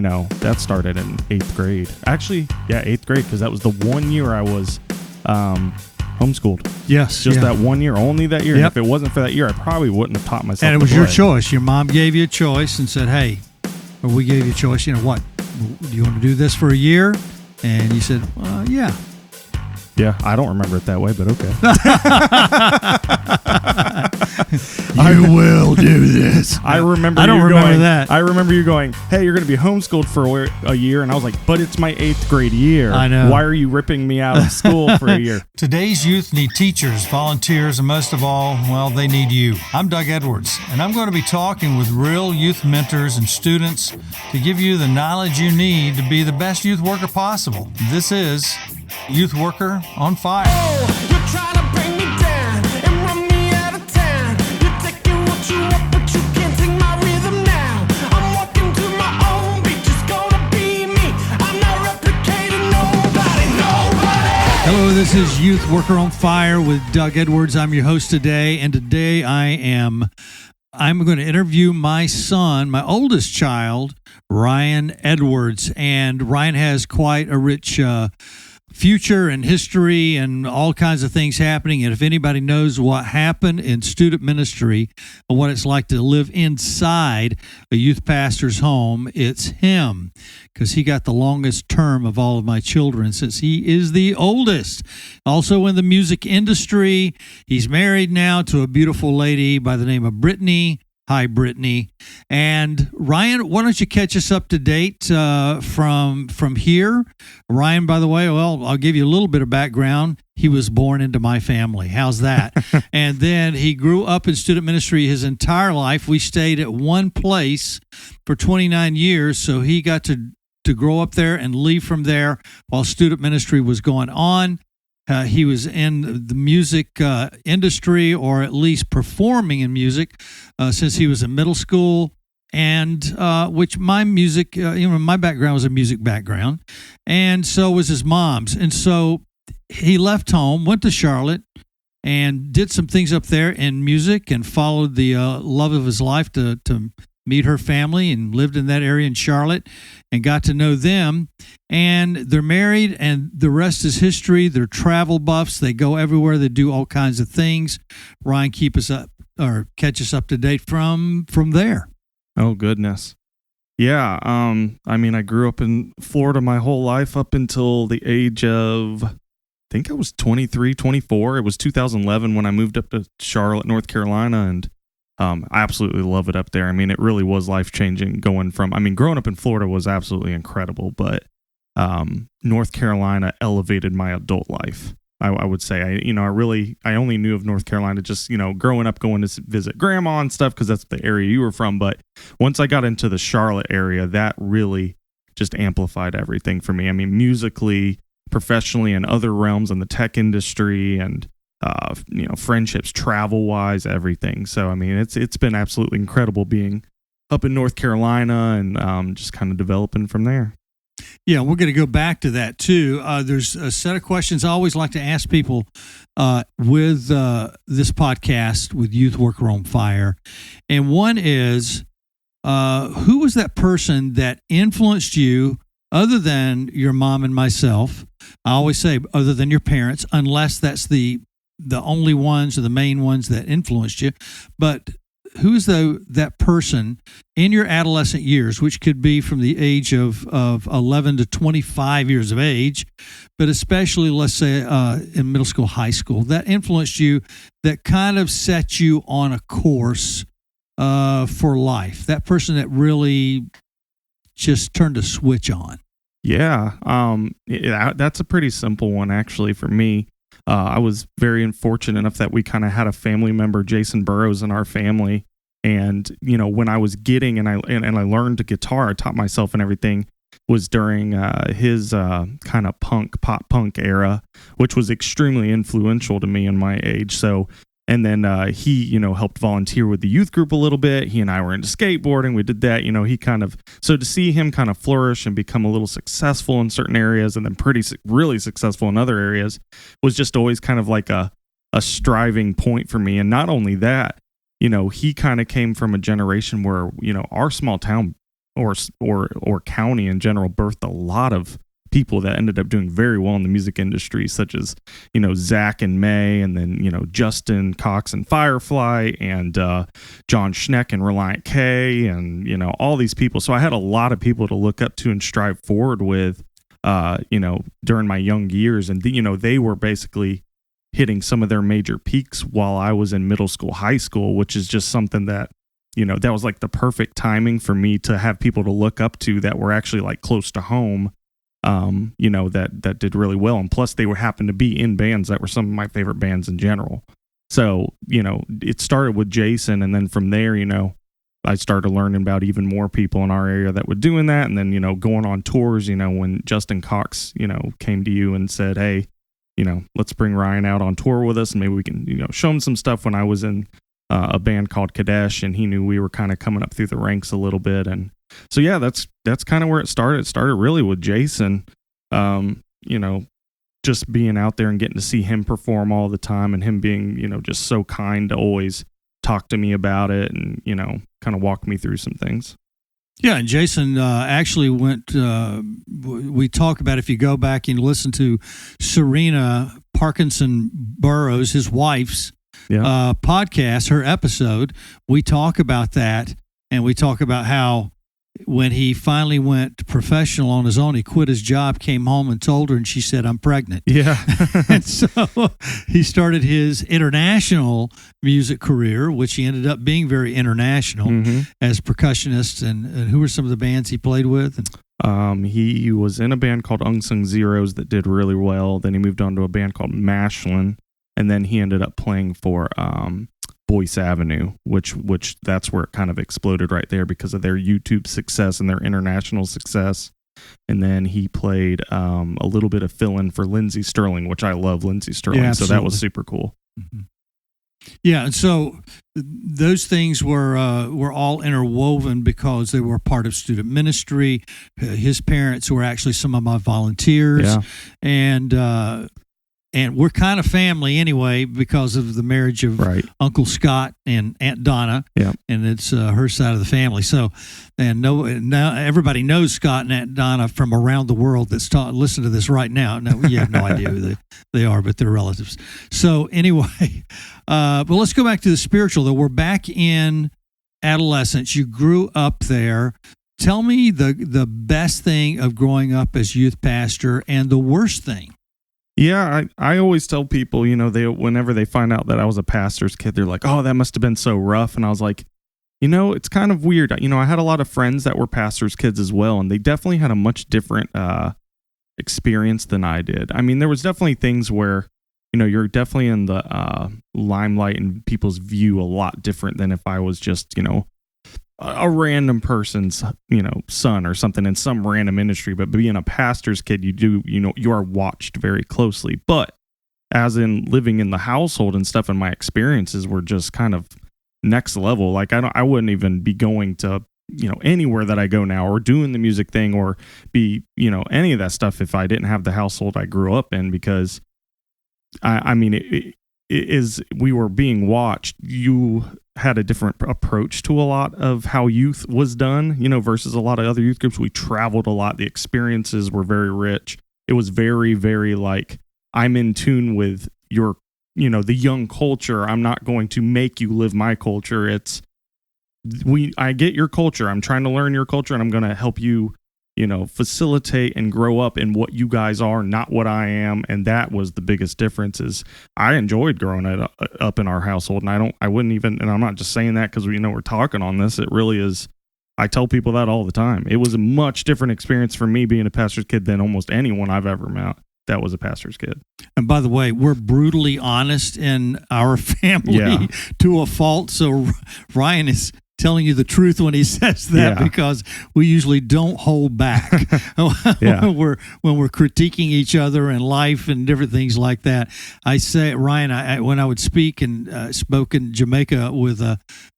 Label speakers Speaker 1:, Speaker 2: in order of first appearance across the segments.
Speaker 1: that started in 8th grade. Actually, yeah, 8th grade, because that was the 1 year I was homeschooled.
Speaker 2: Yes.
Speaker 1: Just that 1 year, only that year.
Speaker 2: Yep.
Speaker 1: And if it wasn't for that year, I probably wouldn't have taught myself.
Speaker 2: And it
Speaker 1: to
Speaker 2: was
Speaker 1: play.
Speaker 2: your choice. Your mom gave you a choice and said, hey, or we gave you a choice, what? Do you want to do this for a year? And you said, yeah.
Speaker 1: Yeah, I don't remember it that way, but okay.
Speaker 2: You will do this.
Speaker 1: I don't remember that. I remember you going, hey, you're going to be homeschooled for a year. And I was like, but it's my 8th grade year.
Speaker 2: I know.
Speaker 1: Why are you ripping me out of school for a year?
Speaker 3: Today's youth need teachers, volunteers, and most of all, well, they need you. I'm Doug Edwards, and I'm going to be talking with real youth mentors and students to give you the knowledge you need to be the best youth worker possible. This is Youth Worker on Fire.
Speaker 4: Oh, you're trying to bring me down and run me out of town. You're taking what you want, but you can't take my rhythm now. I'm walking to my own beat, just gonna be me. I'm not replicating nobody.
Speaker 2: Hello, this is Youth Worker on Fire with Doug Edwards. I'm your host today, and today I'm going to interview my son, my oldest child, Ryan Edwards, and Ryan has quite a rich future and history and all kinds of things happening. And if anybody knows what happened in student ministry or what it's like to live inside a youth pastor's home, it's him, because he got the longest term of all of my children since he is the oldest. Also in the music industry, he's married now to a beautiful lady by the name of Brittney. Hi, Brittany. And Ryan, why don't you catch us up to date from here? Ryan, by the way, well, I'll give you a little bit of background. He was born into my family. How's that? And then he grew up in student ministry his entire life. We stayed at one place for 29 years, so he got to grow up there and leave from there while student ministry was going on. He was in the music industry, or at least performing in music, since he was in middle school, and which my music, my background was a music background, and so was his mom's. And so he left home, went to Charlotte, and did some things up there in music, and followed the love of his life to meet her family, and lived in that area in Charlotte and got to know them. And they're married, and the rest is history. They're travel buffs. They go everywhere. They do all kinds of things. Ryan, catch us up to date from there.
Speaker 1: Oh, goodness. Yeah. I grew up in Florida my whole life up until the age of, I think I was 23, 24. It was 2011 when I moved up to Charlotte, North Carolina, and I absolutely love it up there. It really was life-changing going from, growing up in Florida was absolutely incredible, but North Carolina elevated my adult life. I would say, I only knew of North Carolina just, growing up, going to visit grandma and stuff, because that's the area you were from. But once I got into the Charlotte area, that really just amplified everything for me. Musically, professionally, and other realms in the tech industry, and friendships, travel-wise, everything. So, it's been absolutely incredible being up in North Carolina and just kind of developing from there.
Speaker 2: Yeah, we're going to go back to that, too. There's a set of questions I always like to ask people with this podcast, with Youth Worker on Fire. And one is, who was that person that influenced you other than your mom and myself? I always say other than your parents, unless that's the only ones or the main ones that influenced you. But who's that person in your adolescent years, which could be from the age of 11 to 25 years of age, but especially, let's say, in middle school, high school, that influenced you, that kind of set you on a course for life? That person that really just turned a switch on.
Speaker 1: Yeah, that's a pretty simple one, actually, for me. I was very unfortunate enough that we kind of had a family member, Jason Burrows, in our family. And, when I was getting and I learned the guitar, I taught myself and everything, was during his kind of pop punk era, which was extremely influential to me in my age. So, and then he, helped volunteer with the youth group a little bit. He and I were into skateboarding. We did that. So to see him kind of flourish and become a little successful in certain areas, and then really successful in other areas, was just always kind of like a striving point for me. And not only that, he kind of came from a generation where, our small town or county in general birthed a lot of people that ended up doing very well in the music industry, such as, Zach and May, and then, Justin Cox and Firefly, and John Schneck and Reliant K, and, all these people. So I had a lot of people to look up to and strive forward with, during my young years. And, they were basically hitting some of their major peaks while I was in middle school, high school, which is just something that, that was like the perfect timing for me to have people to look up to that were actually like close to home. That did really well. And plus they happened to be in bands that were some of my favorite bands in general. So, it started with Jason. And then from there, I started learning about even more people in our area that were doing that. And then, going on tours, when Justin Cox, came to you and said, hey, let's bring Ryan out on tour with us. And maybe we can, show him some stuff when I was in a band called Kadesh. And he knew we were kind of coming up through the ranks a little bit. And so, yeah, that's kind of where it started. It started really with Jason, just being out there and getting to see him perform all the time, and him being, just so kind to always talk to me about it and, kind of walk me through some things.
Speaker 2: Yeah, and Jason actually went, we talk about, if you go back and listen to Serena Parkinson Burroughs, his wife's podcast, her episode, we talk about that, and we talk about how when he finally went professional on his own, he quit his job, came home and told her, and she said, I'm pregnant.
Speaker 1: Yeah.
Speaker 2: And so he started his international music career, which he ended up being very international as percussionist. And who were some of the bands he played with?
Speaker 1: He was in a band called Unsung Zeros that did really well. Then he moved on to a band called Mashlin, and then he ended up playing for Boyce Avenue, which that's where it kind of exploded right there because of their YouTube success and their international success. And then he played a little bit of fill-in for Lindsey Sterling, which I love Lindsey Sterling.
Speaker 2: Yeah,
Speaker 1: so that was super cool.
Speaker 2: Mm-hmm. Yeah, and so those things were all interwoven because they were part of student ministry. His parents were actually some of my volunteers, and we're kind of family anyway because of the marriage of Uncle Scott and Aunt Donna, and it's her side of the family. So, now everybody knows Scott and Aunt Donna from around the world that's listen to this right now. No, you have no idea who they are, but they're relatives. So anyway, but let's go back to the spiritual, though. We're back in adolescence. You grew up there. Tell me the best thing of growing up as youth pastor and the worst thing.
Speaker 1: Yeah, I always tell people, whenever they find out that I was a pastor's kid, they're like, oh, that must have been so rough. And I was like, it's kind of weird. I had a lot of friends that were pastors' kids as well, and they definitely had a much different experience than I did. I mean, there was definitely things where, you're definitely in the limelight and people's view a lot different than if I was just, a random person's, son or something in some random industry. But being a pastor's kid, you are watched very closely. But as in living in the household and stuff, and my experiences were just kind of next level. Like I wouldn't even be going to, anywhere that I go now or doing the music thing or be, any of that stuff if I didn't have the household I grew up in, because we were being watched. You had a different approach to a lot of how youth was done, versus a lot of other youth groups. We traveled a lot. The experiences were very rich. It was very, very like, I'm in tune with your, the young culture. I'm not going to make you live my culture. I get your culture. I'm trying to learn your culture, and I'm going to help you, facilitate and grow up in what you guys are, not what I am. And that was the biggest difference. Is I enjoyed growing up in our household, and I wouldn't even, and I'm not just saying that because we're talking on this. It really is. I tell people that all the time. It was a much different experience for me being a pastor's kid than almost anyone I've ever met that was a pastor's kid.
Speaker 2: And by the way, we're brutally honest in our family to a fault. So Ryan is telling you the truth when he says that, because we usually don't hold back when we're critiquing each other and life and different things like that. I say, Ryan, when I would speak and spoke in Jamaica with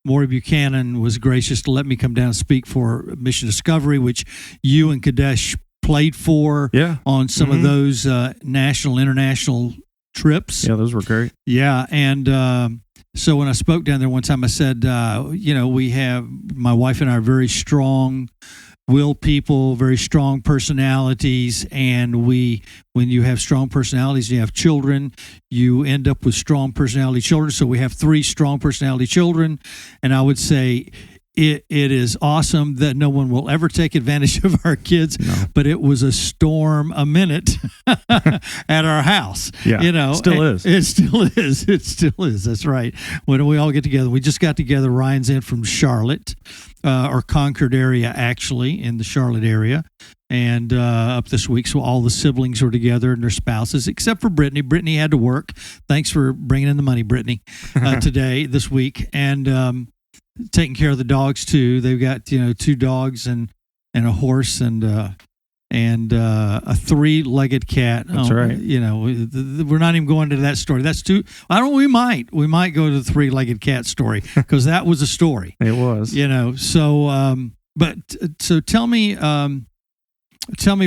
Speaker 2: Maury Buchanan, was gracious to let me come down and speak for Mission Discovery, which you and Kadesh played for on some of those national, international trips.
Speaker 1: Yeah, those were great.
Speaker 2: Yeah, and so when I spoke down there one time, I said, my wife and I are very strong will people, very strong personalities, and when you have strong personalities, you have children, you end up with strong personality children. So we have 3 strong personality children, and I would say it is awesome that no one will ever take advantage of our kids, but it was a storm a minute at our house.
Speaker 1: Yeah, still is.
Speaker 2: It still is. It still is. That's right. When we all get together, we just got together. Ryan's in from Charlotte, or Concord area, actually, in the Charlotte area, and up this week. So all the siblings were together and their spouses, except for Brittany. Brittany had to work. Thanks for bringing in the money, Brittany, this week. And taking care of the dogs too. They've got 2 dogs and a horse and a 3-legged cat.
Speaker 1: That's right.
Speaker 2: We're not even going into that story. That's too. We might go to the 3-legged cat story because that was a story.
Speaker 1: It was.
Speaker 2: So tell me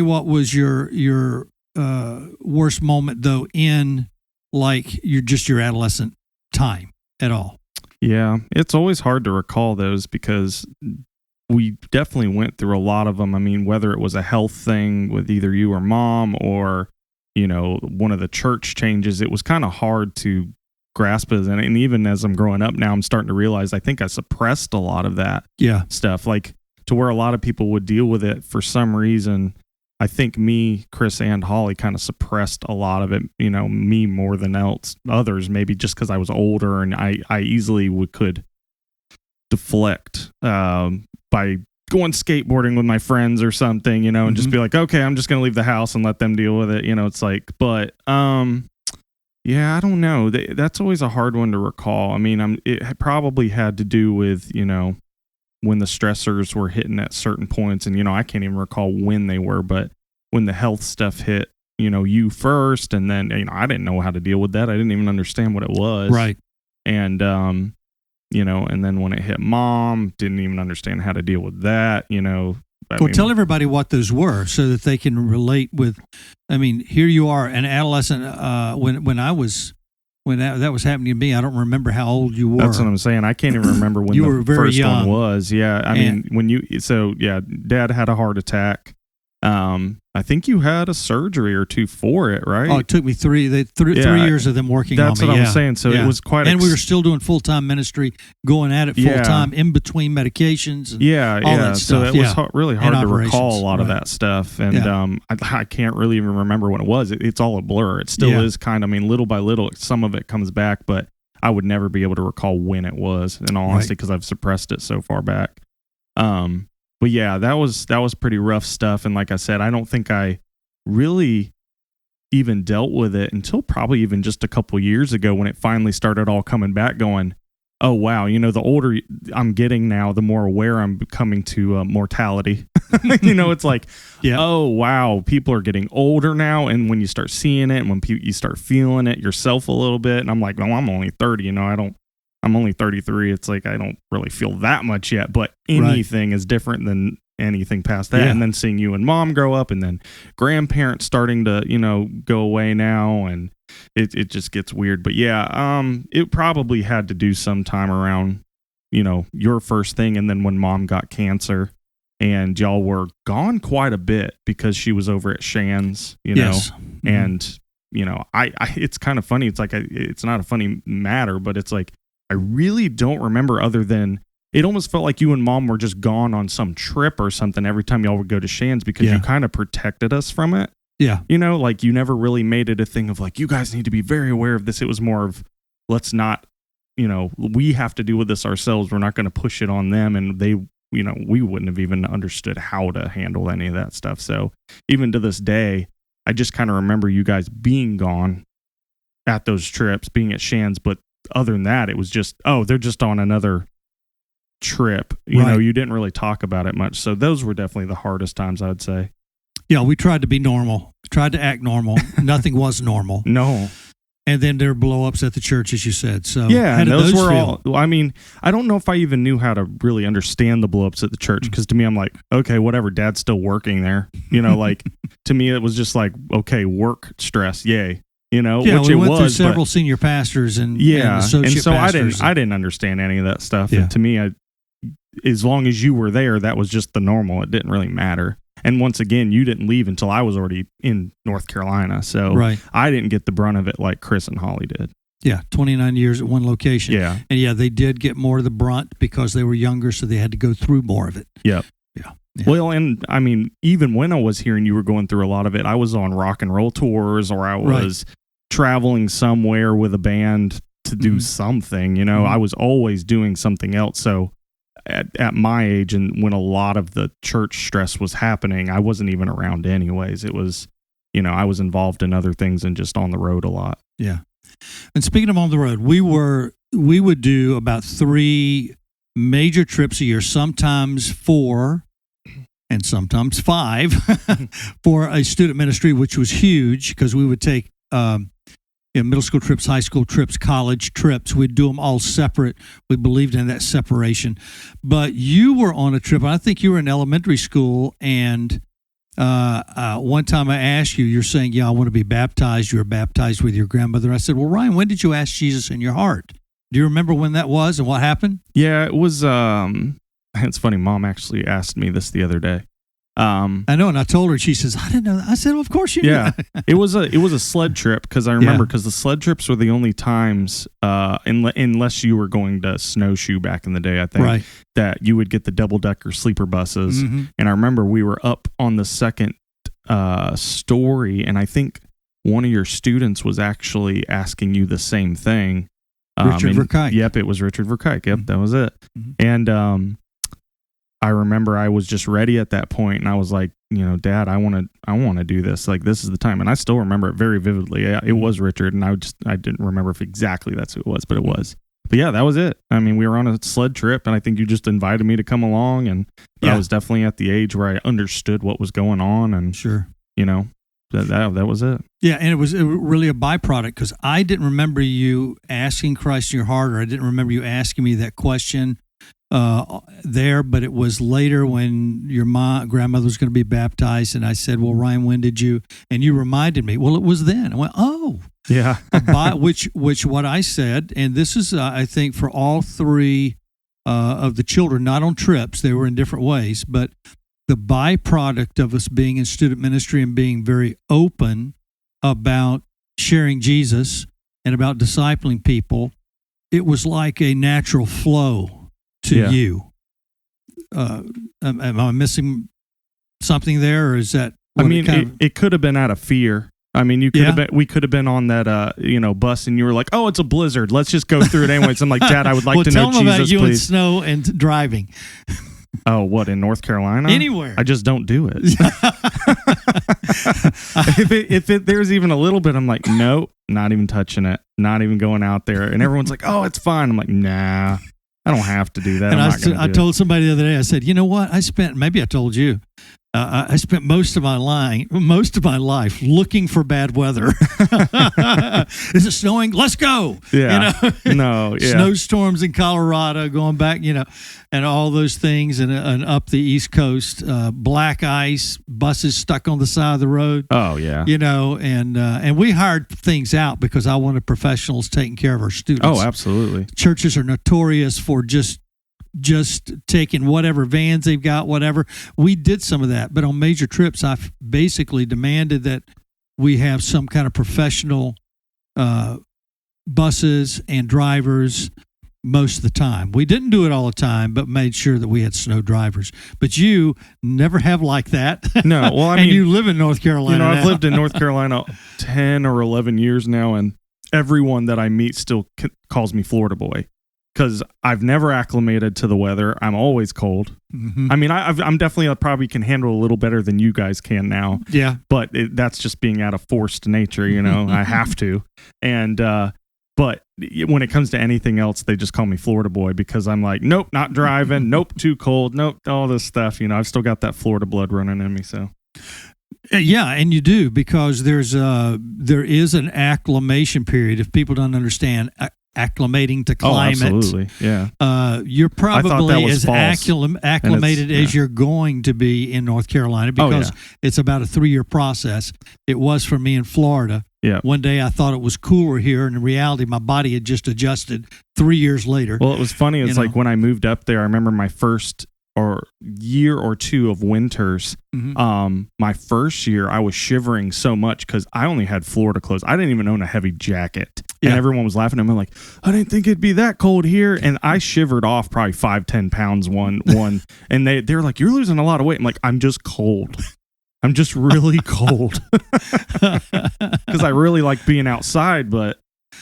Speaker 2: what was your worst moment though in like your adolescent time at all.
Speaker 1: Yeah, it's always hard to recall those because we definitely went through a lot of them. I mean, whether it was a health thing with either you or mom or, one of the church changes, it was kind of hard to grasp it. And even as I'm growing up now, I'm starting to realize I think I suppressed a lot of that stuff, like to where a lot of people would deal with it for some reason. I think me, Chris, and Holly kind of suppressed a lot of it, me more than others, maybe just because I was older and I easily could deflect by going skateboarding with my friends or something, and just be like, okay, I'm just going to leave the house and let them deal with it. It's like, but yeah, I don't know. That's always a hard one to recall. I mean, it probably had to do with, when the stressors were hitting at certain points, and I can't even recall when they were, but when the health stuff hit, you first, and then I didn't know how to deal with that. I didn't even understand what it was,
Speaker 2: right?
Speaker 1: And and then when it hit mom, didn't even understand how to deal with that.
Speaker 2: Tell everybody what those were so that they can relate with. I mean, here you are, an adolescent. When that was happening to me, I don't remember how old you were.
Speaker 1: That's what I'm saying. I can't even remember when the first one was. Yeah, I mean, Dad had a heart attack. I think you had a surgery or 2 for it, right?
Speaker 2: Oh, it took me 3 years of them working on me.
Speaker 1: That's what I'm saying. So it was quite.
Speaker 2: And we were still doing full-time ministry, going at it full-time in between medications. And all that stuff.
Speaker 1: So it was really hard to recall a lot of that stuff. And I can't really even remember what it was. It's all a blur. It still is kind of, little by little, some of it comes back, but I would never be able to recall when it was, in all honesty, because I've suppressed it so far back. But yeah, that was pretty rough stuff. And like I said, I don't think I really even dealt with it until probably even just a couple years ago when it finally started all coming back going, oh, wow, the older I'm getting now, the more aware I'm becoming to mortality. It's like, oh, wow, people are getting older now. And when you start seeing it and when you start feeling it yourself a little bit, and I'm like, well, I'm only 30, I'm only 33. It's like I don't really feel that much yet, but anything is different than anything past that. And then seeing you and mom grow up, and then grandparents starting to, go away now, and it just gets weird. But yeah, it probably had to do sometime around, your first thing, and then when mom got cancer, and y'all were gone quite a bit because she was over at Shands, and I it's kind of funny. It's like it's not a funny matter, but it's like, I really don't remember, other than it almost felt like you and mom were just gone on some trip or something every time y'all would go to Shands, because you kind of protected us from it. Yeah. Like you never really made it a thing of like, you guys need to be very aware of this. It was more of, let's not, we have to deal with this ourselves. We're not going to push it on them. And they, we wouldn't have even understood how to handle any of that stuff. So even to this day, I just kind of remember you guys being gone at those trips, being at Shands, but other than that, it was just, oh, they're just on another trip. You didn't really talk about it much. So those were definitely the hardest times, I would say.
Speaker 2: Yeah, we tried to be normal, tried to act normal. Nothing was normal.
Speaker 1: No.
Speaker 2: And then there were blow-ups at the church, as you said. So
Speaker 1: yeah, how did those were feel? All, I don't know if I even knew how to really understand the blow-ups at the church, because to me, I'm like, okay, whatever, Dad's still working there. Like, to me, it was just like, okay, work stress, yay. Which
Speaker 2: we went through several senior pastors and associate
Speaker 1: and so
Speaker 2: pastors.
Speaker 1: I didn't understand any of that stuff. Yeah. And to me, as long as you were there, that was just the normal. It didn't really matter. And once again, you didn't leave until I was already in North Carolina. So
Speaker 2: Right.
Speaker 1: I didn't get the brunt of it like Chris and Holly did.
Speaker 2: Yeah, 29 years at one location.
Speaker 1: Yeah.
Speaker 2: And yeah, they did get more of the brunt because they were younger, so they had to go through more of it.
Speaker 1: Yep.
Speaker 2: Yeah.
Speaker 1: Well, and I mean, even when I was here and you were going through a lot of it, I was on rock and roll tours, or I was traveling somewhere with a band to do something, you know, I was always doing something else. So at my age, and when a lot of the church stress was happening, I wasn't even around anyways. It was, you know, I was involved in other things and just on the road a lot.
Speaker 2: Yeah. And speaking of on the road, we would do about 3 major trips a year, sometimes 4 and sometimes 5 for a student ministry, which was huge because we would take middle school trips, high school trips, college trips. We'd do them all separate. We believed in that separation. But you were on a trip, and I think you were in elementary school, and one time I asked you, you're saying, yeah, I want to be baptized. You were baptized with your grandmother. I said, well, Ryan, when did you ask Jesus in your heart? Do you remember when that was and what happened?
Speaker 1: Yeah, it was, it's funny. Mom actually asked me this the other day.
Speaker 2: I know, and I told her. She says, "I didn't know that." I said, well, "Of course you knew."
Speaker 1: Yeah, it was a sled trip because I remember because the sled trips were the only times, unless you were going to snowshoe back in the day, I think, that you would get the double decker sleeper buses. And I remember we were up on the second story, and I think one of your students was actually asking you the same thing.
Speaker 2: Richard Verkuyk.
Speaker 1: Yep, it was Richard Verkuyk. Yep, that was it. And I remember I was just ready at that point, and I was like, you know, Dad, I want to do this. Like, this is the time. And I still remember it very vividly. It was Richard, and I didn't remember if exactly that's who it was, but it was. But yeah, that was it. I mean, we were on a sled trip, and I think you just invited me to come along, and I was definitely at the age where I understood what was going on, and you know, that was it. Yeah, and it was really a byproduct because I didn't remember you asking Christ in your heart, or I didn't remember you asking me that question there, but it was later when your grandmother was going to be baptized, and I said, well, Ryan, when did you? And you reminded me, well, it was then. I went, oh. Yeah. which what I said, and this is, I think, for all 3 of the children, not on trips, they were in different ways, but the byproduct of us being in student ministry and being very open about sharing Jesus and about discipling people, it was like a natural flow to you. Am I missing something there, or is that? I mean, it could have been out of fear. I mean, we could have been on that bus, and you were like, "Oh, it's a blizzard. Let's just go through it anyways." I'm like, "Dad, I would like to know Jesus, please." Tell them about you and snow and driving. Oh, what, in North Carolina? Anywhere. I just don't do it. if there's even a little bit, I'm like, nope, not even touching it, not even going out there. And everyone's like, "Oh, it's fine." I'm like, nah. I don't have to do that. And I told somebody the other day, I said, you know what? maybe I told you, I spent most of my life looking for bad weather. Is it snowing? Let's go. Yeah. You know? Snowstorms in Colorado, going back, and all those things, and up the East Coast, black ice, buses stuck on the side of the road. Oh yeah. And we hired things out because I wanted professionals taking care of our students. Oh, absolutely. Churches are notorious for just taking whatever vans they've got, whatever. We did some of that, but on major trips, I've basically demanded that we have some kind of professional buses and drivers most of the time. We didn't do it all the time, but made sure that we had snow drivers. But you never have like that. No, well, I mean, and you live in North Carolina. I've lived in North Carolina 10 or 11 years now, and everyone that I meet still calls me Florida boy. Because I've never acclimated to the weather. I'm always cold. I mean, I'm definitely probably can handle a little better than you guys can now. Yeah. But that's just being out of forced nature, I have to. And, but when it comes to anything else, they just call me Florida boy because I'm like, nope, not driving. Nope, too cold. Nope, all this stuff. I've still got that Florida blood running in me, so. Yeah, and you do, because there is an acclimation period. If people don't understand,
Speaker 2: acclimating to
Speaker 1: Oh,
Speaker 2: climate.
Speaker 1: absolutely. Yeah.
Speaker 2: You're probably
Speaker 1: was
Speaker 2: as
Speaker 1: false.
Speaker 2: acclimated
Speaker 1: And it's-
Speaker 2: as you're going to be in North Carolina because it's about a 3-year process. It was for me in Florida.
Speaker 1: Yeah.
Speaker 2: One day I thought it was cooler here, and in reality, my body had just adjusted 3 years later.
Speaker 1: Well, it was funny. It's
Speaker 2: You
Speaker 1: like
Speaker 2: know.
Speaker 1: when I moved up there, I remember my first year or two of winters. My first year, I was shivering so much because I only had Florida clothes. I didn't even own a heavy jacket. And everyone was laughing at me like, I didn't think it'd be that cold here. And I shivered off probably 5-10 pounds one. And they're like, you're losing a lot of weight. I'm like, I'm just cold. I'm just really cold. Because I really like being outside, but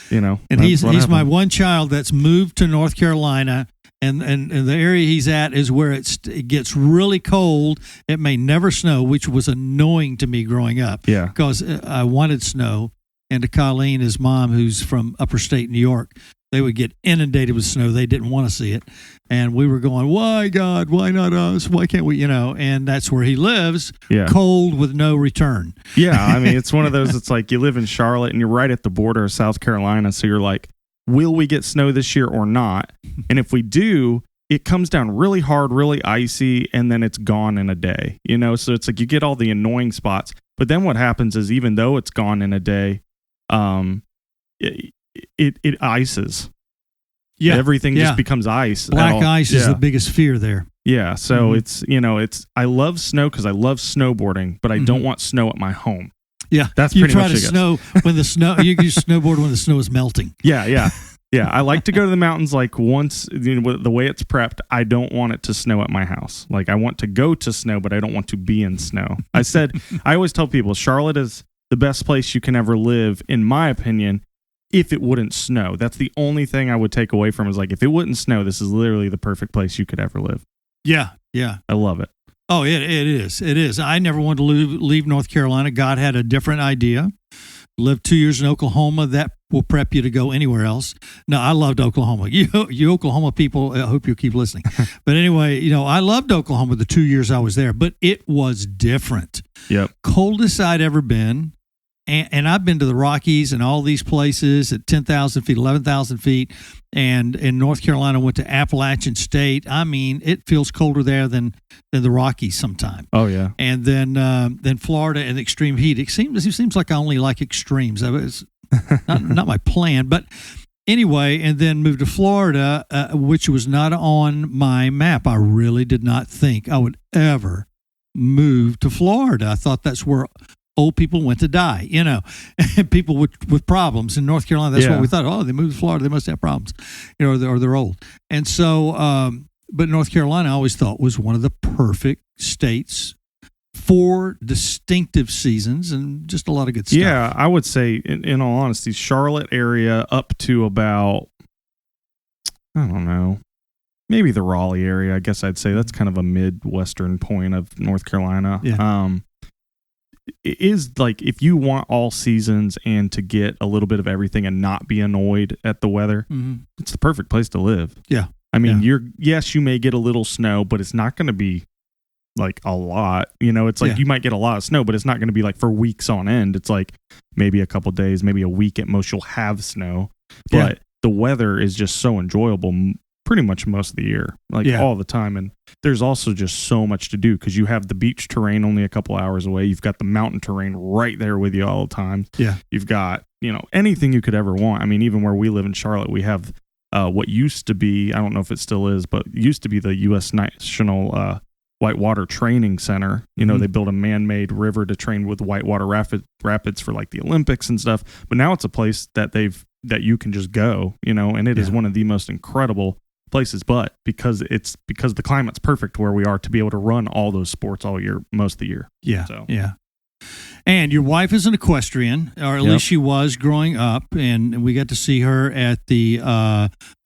Speaker 1: you know.
Speaker 2: And he's my one child that's moved to North Carolina, and the area he's at is where it gets really cold. It may never snow, which was annoying to me growing up.
Speaker 1: Yeah.
Speaker 2: Because I wanted snow, and to Colleen, his mom, who's from upper state New York, they would get inundated with snow. They didn't want to see it. And we were going, why, God? Why not us? Why can't we? You know, and that's where he lives, cold with no return.
Speaker 1: Yeah, I mean, it's one of those, it's like you live in Charlotte and you're right at the border of South Carolina. So you're like, will we get snow this year or not? And if we do, it comes down really hard, really icy, and then it's gone in a day. You know, so it's like you get all the annoying spots. But then what happens is even though it's gone in a day, it ices.
Speaker 2: Yeah.
Speaker 1: Everything just becomes ice.
Speaker 2: Black ice is the biggest fear there.
Speaker 1: Yeah. So it's, you know, I love snow because I love snowboarding, but I don't want snow at my home.
Speaker 2: Yeah.
Speaker 1: That's
Speaker 2: you
Speaker 1: pretty
Speaker 2: try
Speaker 1: much
Speaker 2: to
Speaker 1: it, guys.
Speaker 2: snow when the snow, you snowboard when the snow is melting.
Speaker 1: Yeah. Yeah. Yeah. I like to go to the mountains like once, you know, the way it's prepped, I don't want it to snow at my house. Like I want to go to snow, but I don't want to be in snow. I always tell people Charlotte is the best place you can ever live, in my opinion, if it wouldn't snow. That's the only thing I would take away from is like, if it wouldn't snow, this is literally the perfect place you could ever live.
Speaker 2: Yeah. Yeah.
Speaker 1: I love it.
Speaker 2: Oh, it is. It is. I never wanted to leave North Carolina. God had a different idea. Lived 2 years in Oklahoma. That will prep you to go anywhere else. No, I loved Oklahoma. You Oklahoma people, I hope you keep listening. But anyway, you know, I loved Oklahoma the 2 years I was there, but it was different.
Speaker 1: Yep.
Speaker 2: Coldest I'd ever been. And I've been to the Rockies and all these places at 10,000 feet, 11,000 feet. And in North Carolina, went to Appalachian State. I mean, it feels colder there than the Rockies sometimes.
Speaker 1: Oh, yeah.
Speaker 2: And then Florida and extreme heat. It seems like I only like extremes. It's not my plan. But anyway, and then moved to Florida, which was not on my map. I really did not think I would ever move to Florida. I thought that's where old people went to die, you know, and people with problems in North Carolina. That's what we thought. Oh, they moved to Florida. They must have problems, you know, or they're old. And so, but North Carolina I always thought was one of the perfect states for distinctive seasons and just a lot of good stuff.
Speaker 1: Yeah, I would say, in all honesty, Charlotte area up to about, I don't know, maybe the Raleigh area. I guess I'd say that's kind of a midwestern point of North Carolina.
Speaker 2: Yeah.
Speaker 1: It is like if you want all seasons and to get a little bit of everything and not be annoyed at the weather, it's the perfect place to live.
Speaker 2: Yeah.
Speaker 1: I mean, yes, you may get a little snow, but it's not going to be like a lot. You know, it's like you might get a lot of snow, but it's not going to be like for weeks on end. It's like maybe a couple days, maybe a week at most you'll have snow. But the weather is just so enjoyable pretty much most of the year, like all the time. And there's also just so much to do because you have the beach terrain only a couple hours away. You've got the mountain terrain right there with you all the time.
Speaker 2: Yeah.
Speaker 1: You've got, you know, anything you could ever want. I mean, even where we live in Charlotte, we have what used to be, I don't know if it still is, but used to be the U.S. National Whitewater Training Center. You know, they built a man-made river to train with whitewater rapids for like the Olympics and stuff. But now it's a place that you can just go, you know, and it is one of the most incredible places, but because the climate's perfect where we are to be able to run all those sports all year, most of the year.
Speaker 2: Yeah.
Speaker 1: So.
Speaker 2: Yeah. And your wife is an equestrian, or at least she was growing up, and we got to see her at the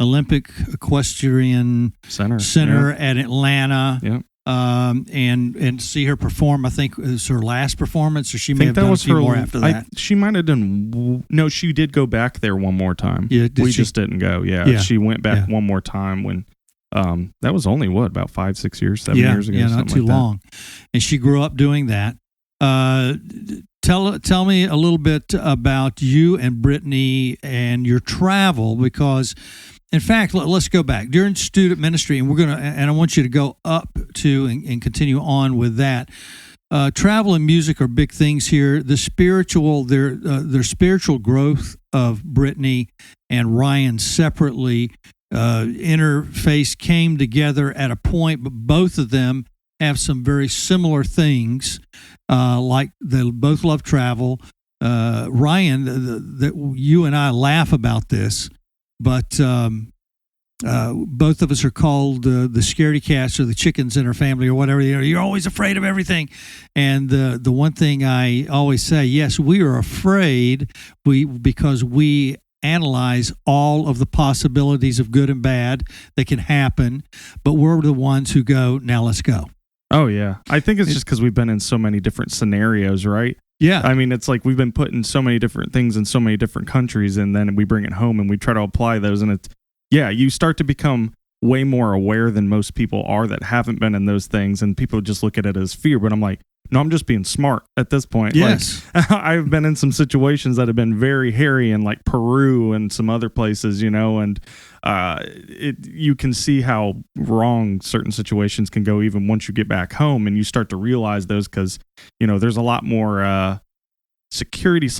Speaker 2: Olympic Equestrian Center at Atlanta.
Speaker 1: Yeah.
Speaker 2: And see her perform. I think it was her last performance, or she may have done a few more after that.
Speaker 1: She might have done. No, she did go back there one more time.
Speaker 2: Yeah,
Speaker 1: we just didn't go. Yeah, she went back one more time when. That was only about 5, 6 years, 7 years ago.
Speaker 2: Yeah, not too long. And she grew up doing that. tell me a little bit about you and Brittany and your travel, because, in fact, let's go back during student ministry, and I want you to go up to and continue on with that. Travel and music are big things here. The spiritual, their spiritual growth of Brittany and Ryan separately interface came together at a point, but both of them have some very similar things, like they both love travel. Ryan, that you and I laugh about this, but both of us are called the scaredy cats or the chickens in our family or whatever. You're always afraid of everything. And the one thing I always say, yes, we are afraid because we analyze all of the possibilities of good and bad that can happen, but we're the ones who go, now let's go.
Speaker 1: Oh, yeah. I think it's just because we've been in so many different scenarios, right?
Speaker 2: Yeah.
Speaker 1: I mean, it's like we've been put in so many different things in so many different countries, and then we bring it home and we try to apply those, and it's, yeah, you start to become way more aware than most people are that haven't been in those things, and people just look at it as fear. But I'm like, no, I'm just being smart at this point.
Speaker 2: Yes.
Speaker 1: Like, I've been in some situations that have been very hairy in like Peru and some other places, and you can see how wrong certain situations can go even once you get back home, and you start to realize those because, there's a lot more security /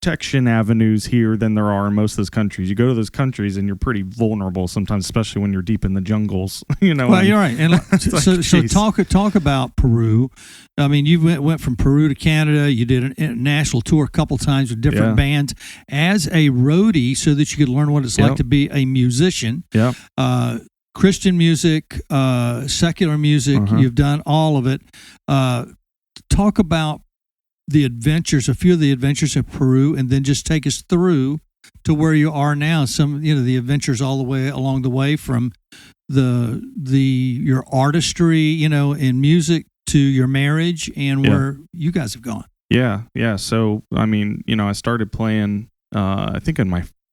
Speaker 1: protection avenues here than there are in most of those countries. You go to those countries and you're pretty vulnerable sometimes, especially when you're deep in the jungles.
Speaker 2: Well, you're right. And so talk about Peru. I mean, you went from Peru to Canada. You did an international tour a couple times with different bands as a roadie, so that you could learn what it's like to be a musician.
Speaker 1: Yeah.
Speaker 2: Christian music, secular music. You've done all of it. Talk about a few of the adventures of Peru, and then just take us through to where you are now. Some, the adventures all the way along the way from your artistry, in music to your marriage and where you guys have gone.
Speaker 1: Yeah. Yeah. So, I mean, I started playing, I think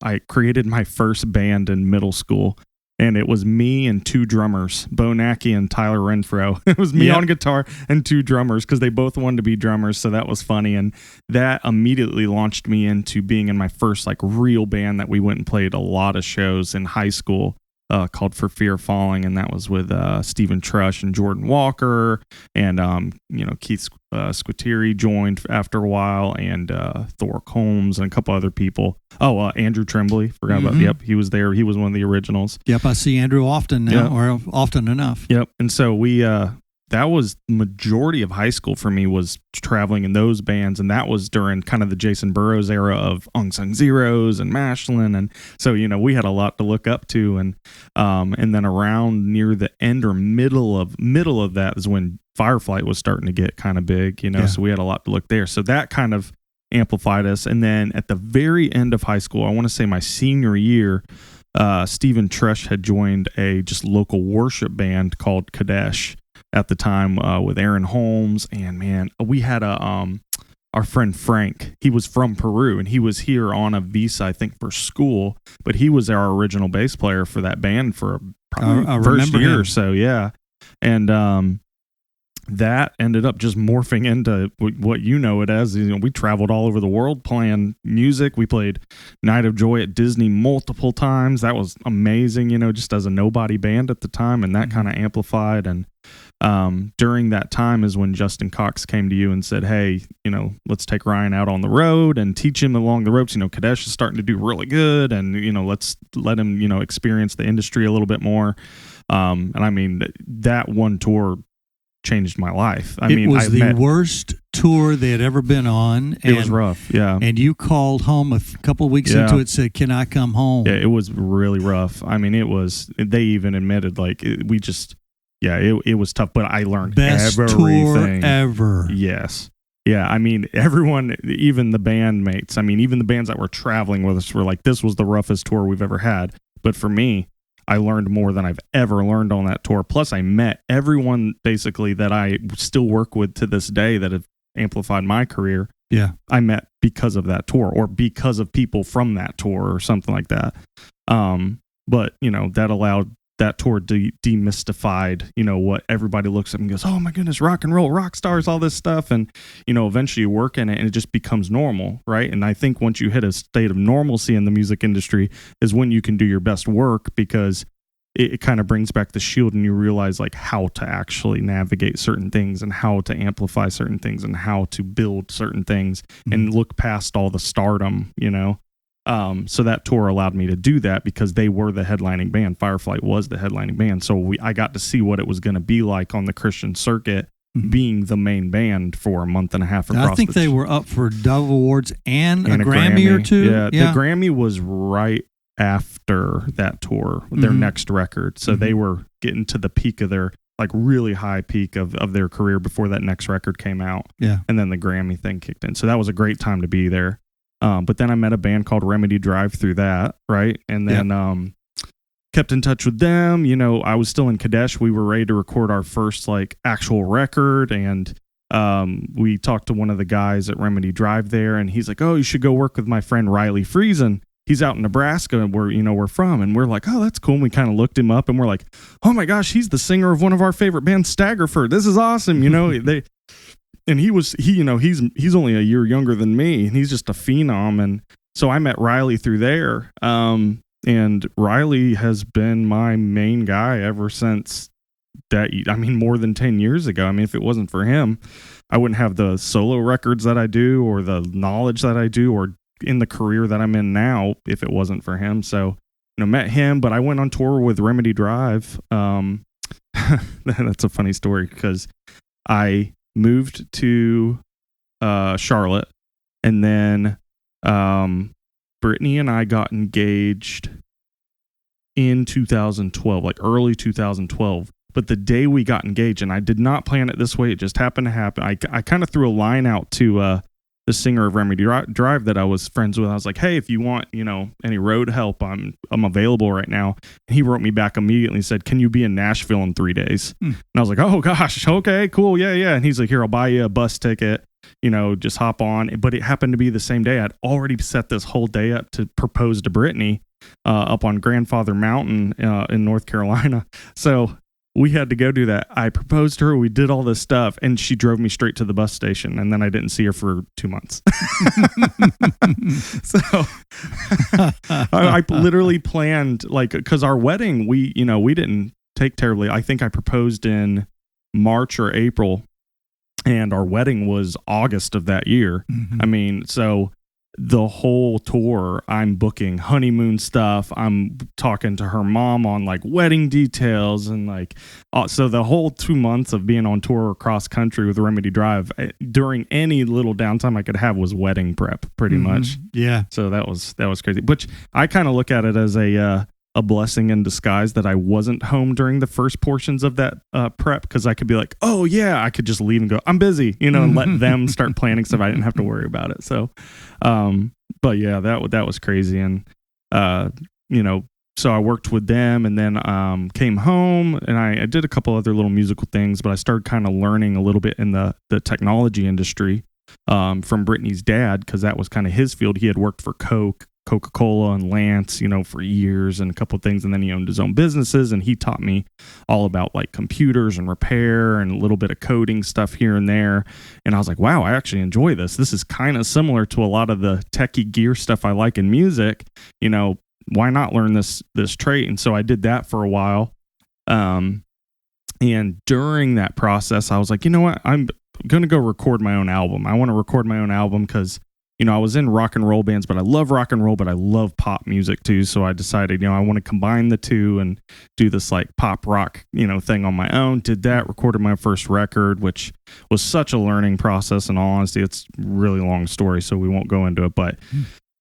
Speaker 1: I created my first band in middle school. And it was me and two drummers, Bo Nacky and Tyler Renfro. It was me on guitar and two drummers because they both wanted to be drummers. So that was funny. And that immediately launched me into being in my first like real band that we went and played a lot of shows in high school, called For Fear of Falling. And that was with Stephen Trush and Jordan Walker. And, Keith Squitieri joined after a while, and Thor Combs and a couple other people. Oh, Andrew Tremblay. Forgot about. Yep, he was there. He was one of the originals.
Speaker 2: Yep, I see Andrew often now, or often enough.
Speaker 1: Yep, and so we that was majority of high school for me, was traveling in those bands, and that was during kind of the Jason Burrows era of Unsung Zeros and Mashlin, and so we had a lot to look up to, and then around near the end or middle of that is when Fireflight was starting to get kind of big, so we had a lot to look there. So that kind of amplified us. And then at the very end of high school, I want to say my senior year, Stephen Trush had joined a just local worship band called Kadesh at the time, with Aaron Holmes. And man, we had our friend Frank. He was from Peru, and he was here on a visa, I think, for school, but he was our original bass player for that band for probably first year or so. Yeah. And that ended up just morphing into what it as. We traveled all over the world playing music. We played Night of Joy at Disney multiple times. That was amazing, just as a nobody band at the time, and that kind of amplified. And during that time is when Justin Cox came to you and said, hey, let's take Ryan out on the road and teach him along the ropes. Kadesh is starting to do really good, and, let's let him, experience the industry a little bit more. And I mean, that one tour changed my life.
Speaker 2: It was the worst tour they had ever been on.
Speaker 1: It was rough, yeah.
Speaker 2: And you called home a couple of weeks into it, said, can I come home?
Speaker 1: Yeah, it was really rough. I mean, they even admitted, it was tough, but I learned
Speaker 2: best
Speaker 1: everything.
Speaker 2: Tour ever.
Speaker 1: Yes. Yeah, I mean, everyone, even the bandmates, even the bands that were traveling with us were like, this was the roughest tour we've ever had. But for me, I learned more than I've ever learned on that tour. Plus, I met everyone basically that I still work with to this day that have amplified my career.
Speaker 2: Yeah.
Speaker 1: I met because of that tour, or because of people from that tour, or something like that. But, that allowed that tour demystified, what everybody looks at and goes, oh my goodness, rock and roll, rock stars, all this stuff. And, eventually you work in it and it just becomes normal, right? And I think once you hit a state of normalcy in the music industry is when you can do your best work, because it kind of brings back the shield and you realize like how to actually navigate certain things and how to amplify certain things and how to build certain things and look past all the stardom, So that tour allowed me to do that because they were the headlining band. Fireflight was the headlining band. So I got to see what it was going to be like on the Christian circuit, being the main band for a month and a half across.
Speaker 2: I think they were up for Dove Awards and a Grammy or two.
Speaker 1: Yeah, the Grammy was right after that tour, their next record. So they were getting to the peak of their, like, really high peak of their career before that next record came out.
Speaker 2: Yeah.
Speaker 1: And then the Grammy thing kicked in. So that was a great time to be there. But then I met a band called Remedy Drive through that, right? And then kept in touch with them. I was still in Kadesh. We were ready to record our first, like, actual record. And we talked to one of the guys at Remedy Drive there. And he's like, oh, you should go work with my friend Riley Friesen. He's out in Nebraska and we're from. And we're like, oh, that's cool. And we kind of looked him up and we're like, oh my gosh, he's the singer of one of our favorite bands, Staggerford. This is awesome. And he's only a year younger than me, and he's just a phenom. And so I met Riley through there. And Riley has been my main guy ever since that. I mean, more than 10 years ago. I mean, if it wasn't for him, I wouldn't have the solo records that I do or the knowledge that I do or in the career that I'm in now if it wasn't for him. So, met him, but I went on tour with Remedy Drive. That's a funny story because I moved to Charlotte, and then Brittany and I got engaged in 2012, like early 2012. But the day we got engaged, and I did not plan it this way, it just happened to happen. I kind of threw a line out to the singer of Remedy Drive that I was friends with. I was like, hey, if you want, any road help, I'm available right now. And he wrote me back immediately and said, can you be in Nashville in 3 days? And I was like, oh gosh, okay, cool. Yeah. And he's like, here, I'll buy you a bus ticket, just hop on. But it happened to be the same day. I'd already set this whole day up to propose to Brittany up on Grandfather Mountain in North Carolina. So we had to go do that. I proposed to her. We did all this stuff, and she drove me straight to the bus station. And then I didn't see her for 2 months. So I literally planned, like, because our wedding, we didn't take terribly. I think I proposed in March or April, and our wedding was August of that year. I mean, so the whole tour, I'm booking honeymoon stuff. I'm talking to her mom on like wedding details and like, so the whole 2 months of being on tour across country with Remedy Drive during any little downtime I could have was wedding prep pretty much.
Speaker 2: Yeah.
Speaker 1: So that was crazy, which I kind of look at it as a blessing in disguise that I wasn't home during the first portions of that prep, because I could be like, oh yeah, I could just leave and go, I'm busy, and let them start planning stuff. I didn't have to worry about it. So, but yeah, that was crazy. And, so I worked with them and then came home and I did a couple other little musical things, but I started kind of learning a little bit in the technology industry from Brittany's dad, because that was kind of his field. He had worked for Coca-Cola and Lance, for years and a couple of things. And then he owned his own businesses, and he taught me all about like computers and repair and a little bit of coding stuff here and there. And I was like, wow, I actually enjoy this. This is kind of similar to a lot of the techie gear stuff I like in music. Why not learn this trait? And so I did that for a while. And during that process, I was like, you know what? I'm going to go record my own album. I want to record my own album because I was in rock and roll bands, but I love rock and roll, but I love pop music too. So I decided, I want to combine the two and do this like pop rock, thing on my own. Did that, recorded my first record, which was such a learning process. In all honesty, it's a really long story, so we won't go into it, but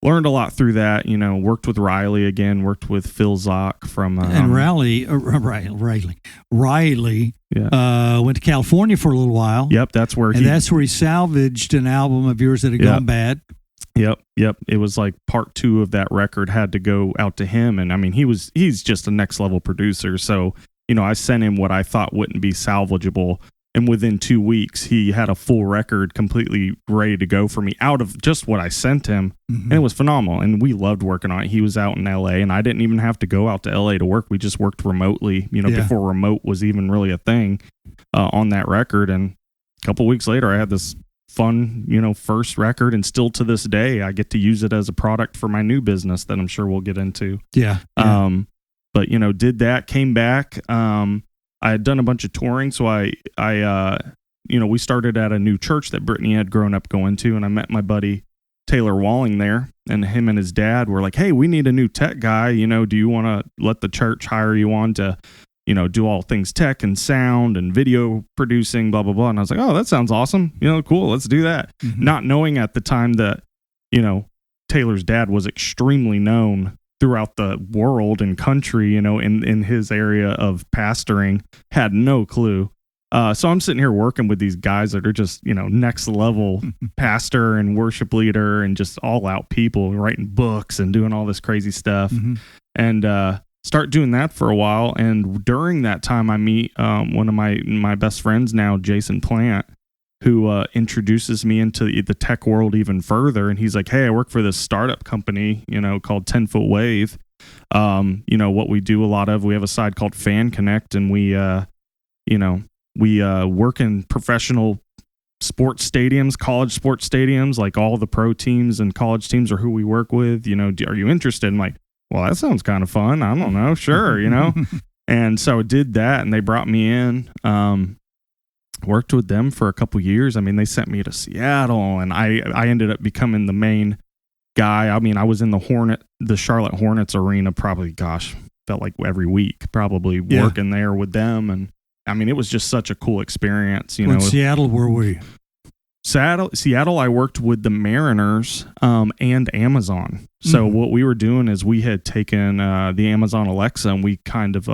Speaker 1: learned a lot through that, worked with Riley again, worked with Phil Zock from...
Speaker 2: and Riley went to California for a little while.
Speaker 1: Yep, that's where
Speaker 2: he salvaged an album of yours that had gone bad.
Speaker 1: Yep. It was like part 2 of that record had to go out to him. And I mean, he's just a next level producer. So, I sent him what I thought wouldn't be salvageable And within 2 weeks, he had a full record completely ready to go for me out of just what I sent him.
Speaker 2: Mm-hmm.
Speaker 1: And it was phenomenal. And we loved working on it. He was out in LA, and I didn't even have to go out to LA to work. We just worked remotely, before remote was even really a thing on that record. And a couple weeks later, I had this fun, first record. And still to this day, I get to use it as a product for my new business that I'm sure we'll get into.
Speaker 2: Yeah.
Speaker 1: But, did that, came back. I had done a bunch of touring, so we started at a new church that Brittany had grown up going to, and I met my buddy Taylor Walling there, and him and his dad were like, "Hey, we need a new tech guy. Do you want to let the church hire you on to, do all things tech and sound and video producing, blah blah blah?" And I was like, "Oh, that sounds awesome. Cool, let's do that."
Speaker 2: Mm-hmm.
Speaker 1: Not knowing at the time that, Taylor's dad was extremely known throughout the world and country, in his area of pastoring, had no clue. So I'm sitting here working with these guys that are just, next level pastor and worship leader and just all out people writing books and doing all this crazy stuff.
Speaker 2: Mm-hmm.
Speaker 1: And start doing that for a while. And during that time, I meet one of my best friends now, Jason Plant, who introduces me into the tech world even further. And he's like, "Hey, I work for this startup company, called 10 Foot Wave. What we do a lot of, we have a side called Fan Connect, and we work in professional sports stadiums, college sports stadiums, like all the pro teams and college teams are who we work with. Are you interested?" I'm like, "Well, that sounds kind of fun. I don't know. Sure." And so I did that, and they brought me in. Worked with them for a couple years. I mean, they sent me to Seattle, and I ended up becoming the main guy. I mean, I was in the Charlotte Hornets arena probably, felt like every week, probably working there with them. And I mean, it was just such a cool experience.
Speaker 2: In Seattle, where were you?
Speaker 1: Seattle, I worked with the Mariners and Amazon. So what we were doing is we had taken the Amazon Alexa, and we kind of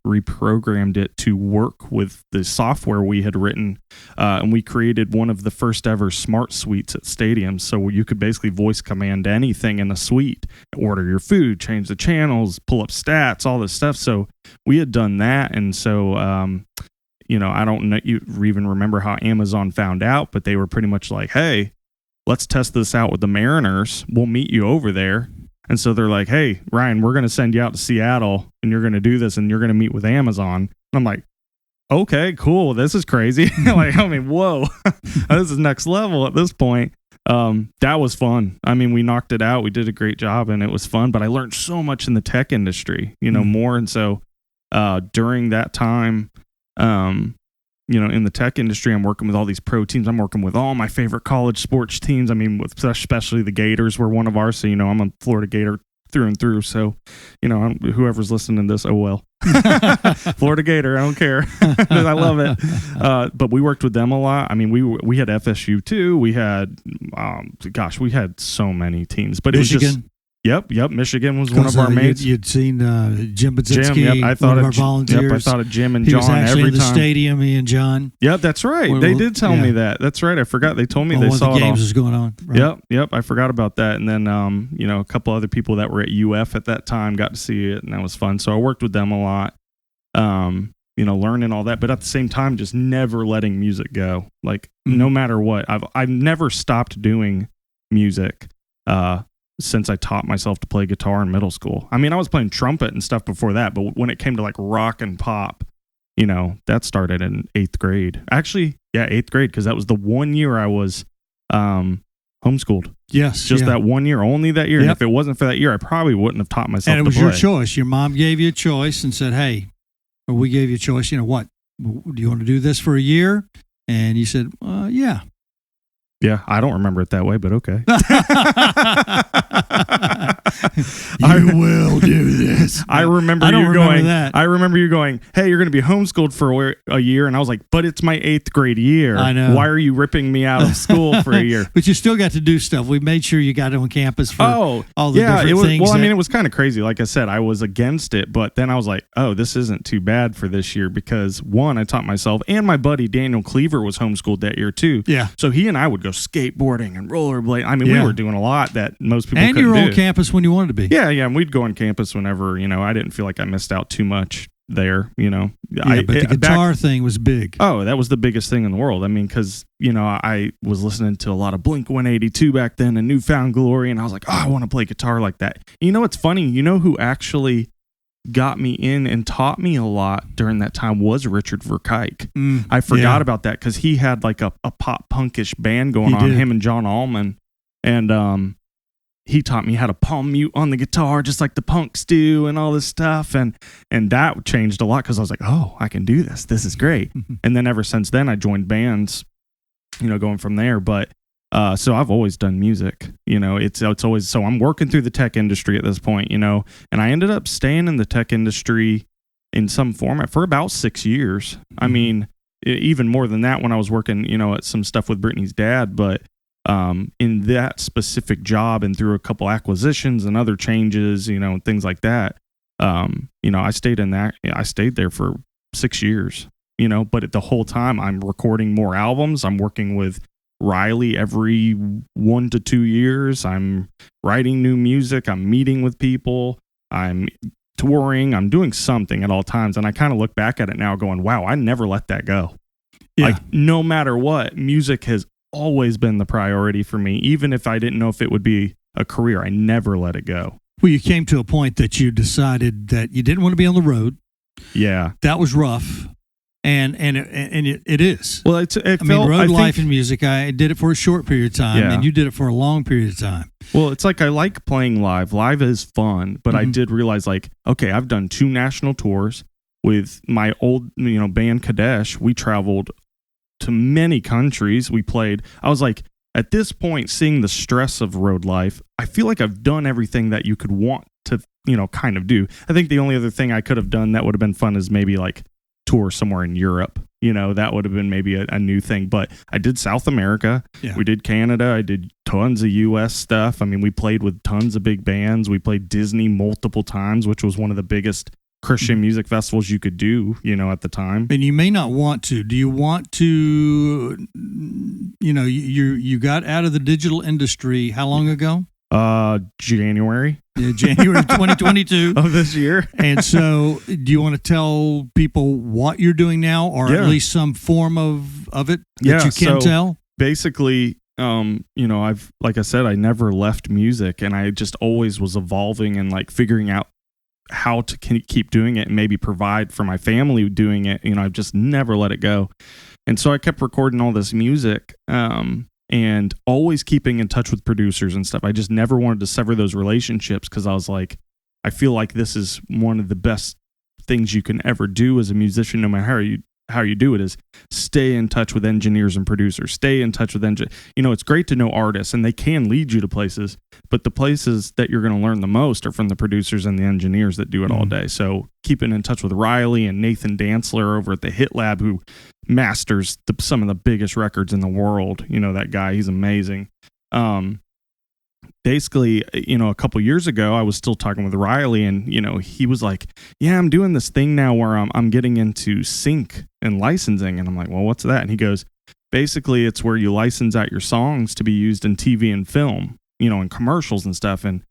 Speaker 1: reprogrammed it to work with the software we had written, and we created one of the first ever smart suites at stadiums. So you could basically voice command anything in a suite, order your food, change the channels, pull up stats, all this stuff. So we had done that, and so I don't know, you even remember how Amazon found out, but they were pretty much like, "Hey, let's test this out with the Mariners. We'll meet you over there." And so they're like, "Hey, Ryan, we're going to send you out to Seattle, and you're going to do this, and you're going to meet with Amazon." And I'm like, "Okay, cool. This is crazy." Whoa, this is next level at this point. That was fun. I mean, we knocked it out. We did a great job, and it was fun. But I learned so much in the tech industry, more. And so during that time, in the tech industry, I'm working with all these pro teams. I'm working with all my favorite college sports teams. I mean, especially the Gators were one of ours. So, I'm a Florida Gator through and through. So, whoever's listening to this, oh well. Florida Gator, I don't care. I love it. But we worked with them a lot. I mean, we had FSU too. We had, we had so many teams. But
Speaker 2: Michigan.
Speaker 1: It was just... Yep. Michigan was one of our mates.
Speaker 2: You'd seen Jim Budzinski,
Speaker 1: Jim, I thought
Speaker 2: one of our
Speaker 1: of
Speaker 2: volunteers.
Speaker 1: Yep, I thought of Jim and
Speaker 2: he
Speaker 1: John
Speaker 2: was actually
Speaker 1: every
Speaker 2: in the
Speaker 1: time.
Speaker 2: Stadium, he and John.
Speaker 1: Yep, that's right. They did tell me that. That's right. I forgot. They told me they saw
Speaker 2: the
Speaker 1: it all.
Speaker 2: games was going on. Right?
Speaker 1: Yep. I forgot about that. And then, a couple other people that were at UF at that time got to see it, and that was fun. So I worked with them a lot, learning all that. But at the same time, just never letting music go. Like, no matter what. I've never stopped doing music. Since I taught myself to play guitar in middle school. I mean, I was playing trumpet and stuff before that, but when it came to like rock and pop, that started in 8th grade. Actually, 8th grade, because that was the 1 year I was homeschooled.
Speaker 2: Yes.
Speaker 1: Just that 1 year, only that year.
Speaker 2: Yep.
Speaker 1: And if it wasn't for that year, I probably wouldn't have taught myself to play.
Speaker 2: And it was your choice. Your mom gave you a choice and said, "Hey," or we gave you a choice, what? Do you want to do this for a year? And you said, "Yeah."
Speaker 1: Yeah, I don't remember it that way, but okay.
Speaker 2: You will do this.
Speaker 1: I remember you going, "Hey, you're going to be homeschooled for a year." And I was like, "But it's my 8th grade year.
Speaker 2: I know.
Speaker 1: Why are you ripping me out of school for a year?"
Speaker 2: But you still got to do stuff. We made sure you got on campus for all the different
Speaker 1: it was,
Speaker 2: things.
Speaker 1: Well, I mean, it was kind of crazy. Like I said, I was against it, but then I was like, "Oh, this isn't too bad for this year," because one, I taught myself, and my buddy Daniel Cleaver was homeschooled that year too.
Speaker 2: Yeah.
Speaker 1: So he and I would go skateboarding and rollerblade. I mean, we were doing a lot that most people couldn't do.
Speaker 2: And you were on campus when you wanted to be.
Speaker 1: Yeah, and we'd go on campus whenever, I didn't feel like I missed out too much. there, you know.
Speaker 2: Yeah, but the guitar thing was big.
Speaker 1: Oh, that was the biggest thing in the world. I mean, because, you know, I was listening to a lot of Blink-182 back then and Newfound Glory, and I was like, oh, I want to play guitar like that. You know, it's funny. You know who actually got me in and taught me a lot during that time was Richard Verkuyk. I forgot about that because he had like a pop punkish band going on, him and John Allman. And he taught me how to palm mute on the guitar just like the punks do and all this stuff. And that changed a lot because I was like, oh, I can do this. This is great. And then ever since then, I joined bands, you know, going from there. But so I've always done music, you know, it's always, so I'm working through the tech industry at this point, you know, and I ended up staying in the tech industry in some format for about 6 years. I mean, even more than that when I was working, you know, at some stuff with Brittany's dad, but in that specific job and through a couple acquisitions and other changes, you know, things like that, you know, I stayed there for 6 years, you know, but the whole time I'm recording more albums. I'm working with Riley every 1 to 2 years. I'm writing new music. I'm meeting with people. I'm touring. I'm doing something at all times. And I kind of look back at it now going, wow, I never let that go. Yeah. Like no matter what, music has always been the priority for me. Even if I didn't know if it would be a career, I never let it go.
Speaker 2: Well, you came to a point that you decided that you didn't want to be on the road.
Speaker 1: Yeah.
Speaker 2: That was rough. And it is.
Speaker 1: Well,
Speaker 2: road life and music, I did it for a short period of time, and you did it for a long period of time.
Speaker 1: Well, it's like I like playing live. Live is fun, but I did realize, like, okay, I've done 2 national tours with my old, you know, band Kadesh. We traveled to many countries. We played. I was like, at this point, seeing the stress of road life, I feel like I've done everything that you could want to, you know, kind of do. I think the only other thing I could have done that would have been fun is maybe like tour somewhere in Europe. You know, that would have been maybe a new thing. But I did South America. Yeah. We did Canada. I did tons of US stuff. I mean, we played with tons of big bands. We played Disney multiple times, which was one of the biggest Christian music festivals you could do, you know, at the time.
Speaker 2: And you may not want to. Do you want to, you know, you got out of the digital industry how long ago?
Speaker 1: January.
Speaker 2: Yeah, January 2022
Speaker 1: of this year.
Speaker 2: And so do you want to tell people what you're doing now, or at least some form of it that you can tell?
Speaker 1: Basically, you know, like I said, I never left music, and I just always was evolving and like figuring out how to keep doing it and maybe provide for my family doing it. You know, I've just never let it go. And so I kept recording all this music, and always keeping in touch with producers and stuff. I just never wanted to sever those relationships because I was like, I feel like this is one of the best things you can ever do as a musician, no matter how you do it, is stay in touch with engineers and producers. Stay in touch with you know, it's great to know artists, and they can lead you to places, but the places that you're going to learn the most are from the producers and the engineers that do it all day. So keeping in touch with Riley and Nathan Dantzler over at the Hit Lab, who masters some of the biggest records in the world. You know, that guy, he's amazing. Basically, you know, a couple years ago, I was still talking with Riley, and, you know, he was like, yeah, I'm doing this thing now where I'm getting into sync and licensing. And I'm like, well, what's that? And he goes, basically, it's where you license out your songs to be used in TV and film, you know, and commercials and stuff. And,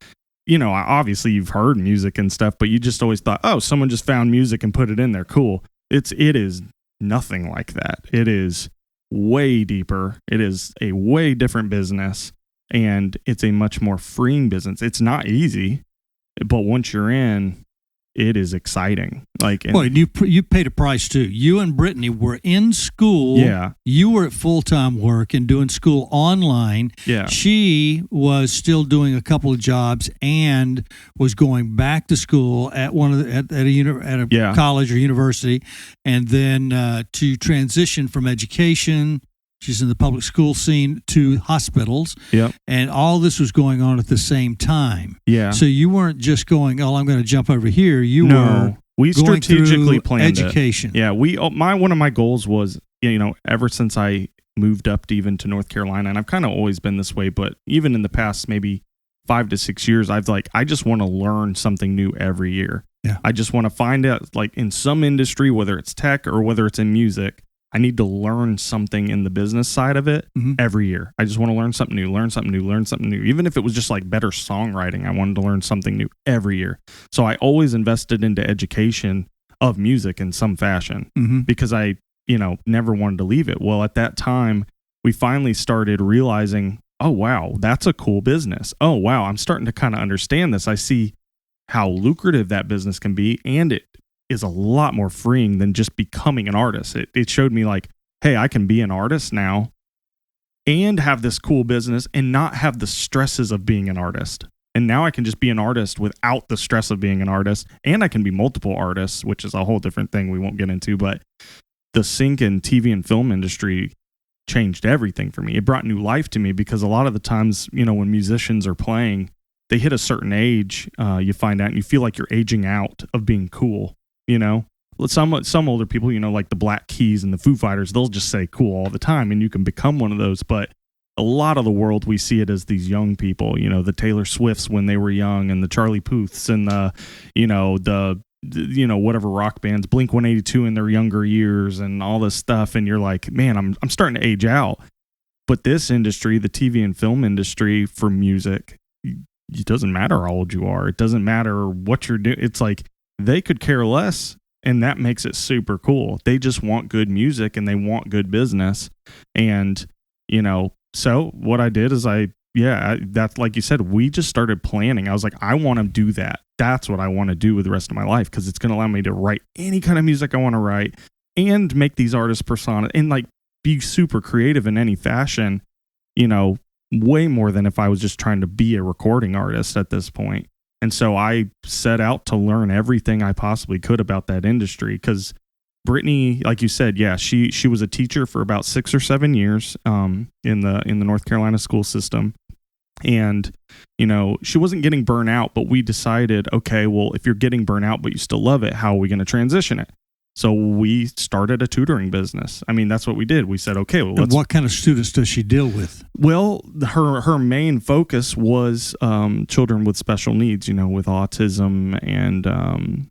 Speaker 1: you know, obviously you've heard music and stuff, but you just always thought, oh, someone just found music and put it in there. Cool. It is nothing like that. It is way deeper. It is a way different business. And it's a much more freeing business. It's not easy, but once you're in, it is exciting. Like,
Speaker 2: well, you paid a price too. You and Brittany were in school.
Speaker 1: Yeah.
Speaker 2: You were at full-time work and doing school online.
Speaker 1: Yeah.
Speaker 2: She was still doing a couple of jobs and was going back to school at a college or university, and then to transition from education. She's in the public school scene to hospitals.
Speaker 1: Yep.
Speaker 2: And all this was going on at the same time.
Speaker 1: Yeah.
Speaker 2: So you weren't just going, oh, I'm going to jump over here.
Speaker 1: We strategically planned
Speaker 2: education.
Speaker 1: Yeah. One of my goals was, you know, ever since I moved up even to North Carolina, and I've kind of always been this way, but even in the past maybe 5 to 6 years, I just want to learn something new every year.
Speaker 2: Yeah.
Speaker 1: I just want to find out, like, in some industry, whether it's tech or whether it's in music, I need to learn something in the business side of it every year. I just want to learn something new. Even if it was just like better songwriting, I wanted to learn something new every year. So I always invested into education of music in some fashion because I, never wanted to leave it. Well, at that time, we finally started realizing, oh, wow, that's a cool business. Oh, wow, I'm starting to kind of understand this. I see how lucrative that business can be, and it is a lot more freeing than just becoming an artist. It showed me like, hey, I can be an artist now and have this cool business and not have the stresses of being an artist. And now I can just be an artist without the stress of being an artist, and I can be multiple artists, which is a whole different thing we won't get into. But the sync and TV and film industry changed everything for me. It brought new life to me because a lot of the times, when musicians are playing, they hit a certain age, you find out and you feel like you're aging out of being cool, Some older people, like the Black Keys and the Foo Fighters, they'll just say cool all the time, and you can become one of those. But a lot of the world, we see it as these young people, the Taylor Swifts when they were young, and the Charlie Puths, and the whatever rock bands, Blink-182 in their younger years, and all this stuff. And you're like, man, I'm starting to age out. But this industry, the TV and film industry for music, it doesn't matter how old you are. It doesn't matter what you're doing. It's like they could care less. And that makes it super cool. They just want good music and they want good business. And, so what I did is that's like you said, we just started planning. I was like, I want to do that. That's what I want to do with the rest of my life, because it's going to allow me to write any kind of music I want to write and make these artists persona and like be super creative in any fashion, way more than if I was just trying to be a recording artist at this point. And so I set out to learn everything I possibly could about that industry, because Brittany, like you said, she was a teacher for about 6 or 7 years in the North Carolina school system. And, she wasn't getting burnt out, but we decided, okay, well, if you're getting burnt out, but you still love it, how are we going to transition it? So we started a tutoring business. I mean, that's what we did. We said, okay, well,
Speaker 2: and what kind of students does she deal with?
Speaker 1: Well, her main focus was children with special needs, with autism and,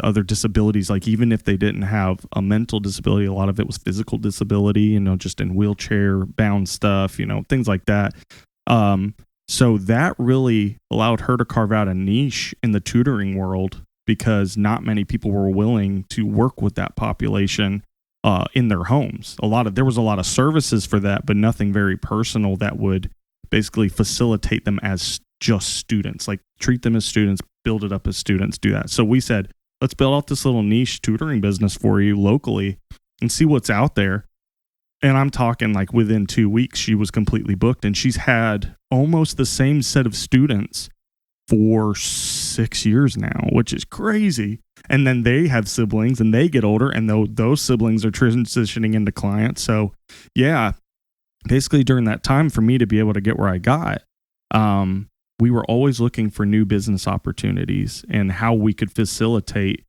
Speaker 1: other disabilities. Like even if they didn't have a mental disability, a lot of it was physical disability, just in wheelchair bound stuff, things like that. So that really allowed her to carve out a niche in the tutoring world, because not many people were willing to work with that population in their homes. There was a lot of services for that, but nothing very personal that would basically facilitate them as just students, like treat them as students, build it up as students, do that. So we said, let's build out this little niche tutoring business for you locally and see what's out there. And I'm talking like within 2 weeks, she was completely booked, and she's had almost the same set of students for 6 years now, which is crazy. And then they have siblings and they get older, and those siblings are transitioning into clients. So basically during that time for me to be able to get where I got, we were always looking for new business opportunities and how we could facilitate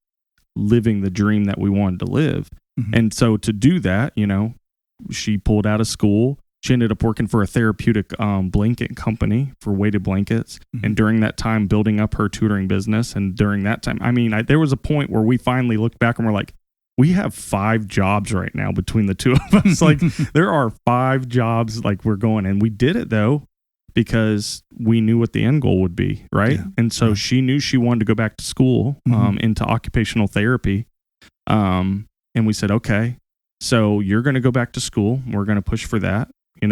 Speaker 1: living the dream that we wanted to live. Mm-hmm. And so to do that, she pulled out of school. She ended up working for a therapeutic blanket company for weighted blankets. Mm-hmm. And during that time, building up her tutoring business. And during that time, there was a point where we finally looked back and we're like, we have 5 jobs right now between the two of us. Like there are 5 jobs like we're going. And we did it though, because we knew what the end goal would be. Right. Yeah. And so she knew she wanted to go back to school into occupational therapy. And we said, okay, so you're going to go back to school. We're going to push for that.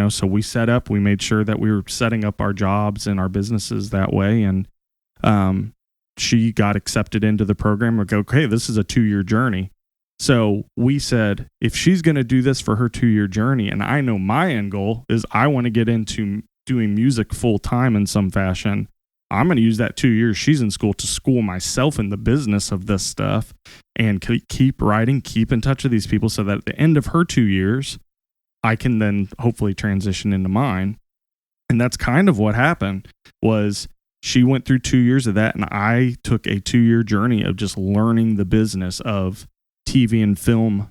Speaker 1: So we made sure that we were setting up our jobs and our businesses that way. And she got accepted into the program. We're like, okay, this is a 2-year journey. So we said, if she's going to do this for her 2-year journey, and I know my end goal is I want to get into doing music full time in some fashion, I'm going to use that 2 years she's in school to school myself in the business of this stuff and keep writing, keep in touch with these people so that at the end of her 2 years, I can then hopefully transition into mine. And that's kind of what happened. Was she went through 2 years of that, and I took a 2-year journey of just learning the business of TV and film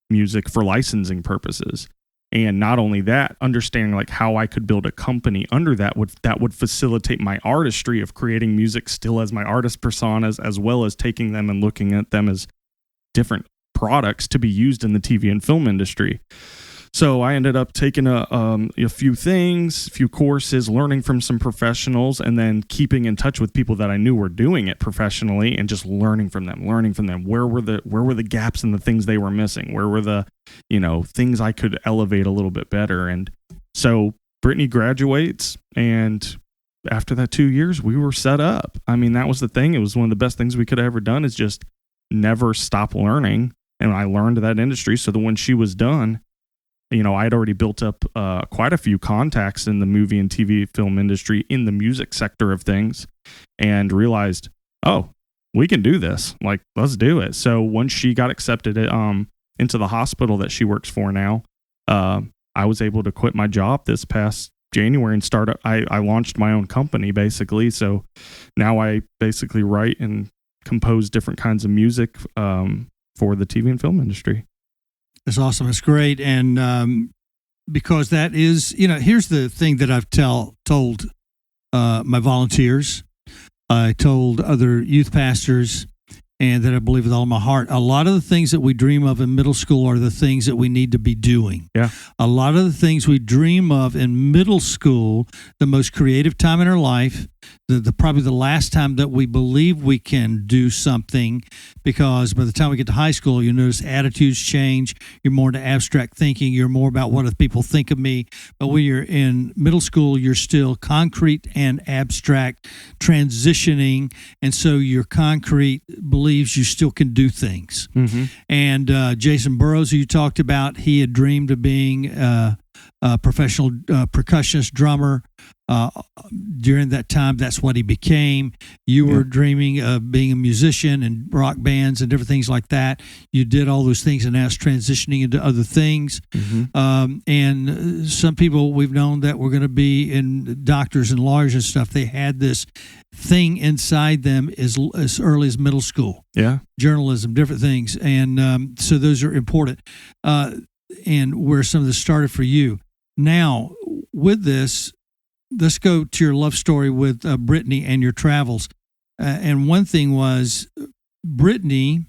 Speaker 1: music for licensing purposes. And not only that, understanding like how I could build a company under that would facilitate my artistry of creating music still as my artist personas, as well as taking them and looking at them as different products to be used in the TV and film industry. So I ended up taking a few things, a few courses, learning from some professionals, and then keeping in touch with people that I knew were doing it professionally, and just learning from them. Where were the gaps in the things they were missing? Where were the, things I could elevate a little bit better? And so Brittany graduates, and after that 2 years, we were set up. I mean, that was the thing. It was one of the best things we could have ever done, is just never stop learning. And I learned that industry, so that when she was done, I'd already built up quite a few contacts in the movie and TV film industry, in the music sector of things, and realized, oh, we can do this. Like, let's do it. So once she got accepted into the hospital that she works for now, I was able to quit my job this past January and start. I launched my own company, basically. So now I basically write and compose different kinds of music for the TV and film industry.
Speaker 2: That's awesome. It's great. And because that is, here's the thing that I've told my volunteers, I told other youth pastors, and that I believe with all my heart. A lot of the things that we dream of in middle school are the things that we need to be doing.
Speaker 1: Yeah.
Speaker 2: A lot of the things we dream of in middle school, the most creative time in our life, the probably the last time that we believe we can do something, because by the time we get to high school, you notice attitudes change. You're more into abstract thinking. You're more about what other people think of me. But when you're in middle school, you're still concrete and abstract, transitioning. And so your concrete believes you still can do things.
Speaker 1: Mm-hmm.
Speaker 2: And Jason Burrows, who you talked about, he had dreamed of being a professional percussionist, drummer. During that time, that's what he became. You were dreaming of being a musician and rock bands and different things like that. You did all those things, and now it's transitioning into other things.
Speaker 1: Mm-hmm.
Speaker 2: And some people we've known that were going to be in doctors and lawyers and stuff. They had this thing inside them as early as middle school.
Speaker 1: Yeah.
Speaker 2: Journalism, different things. And so those are important. And where some of this started for you. Now, with this, let's go to your love story with Brittany and your travels. And one thing was, Brittany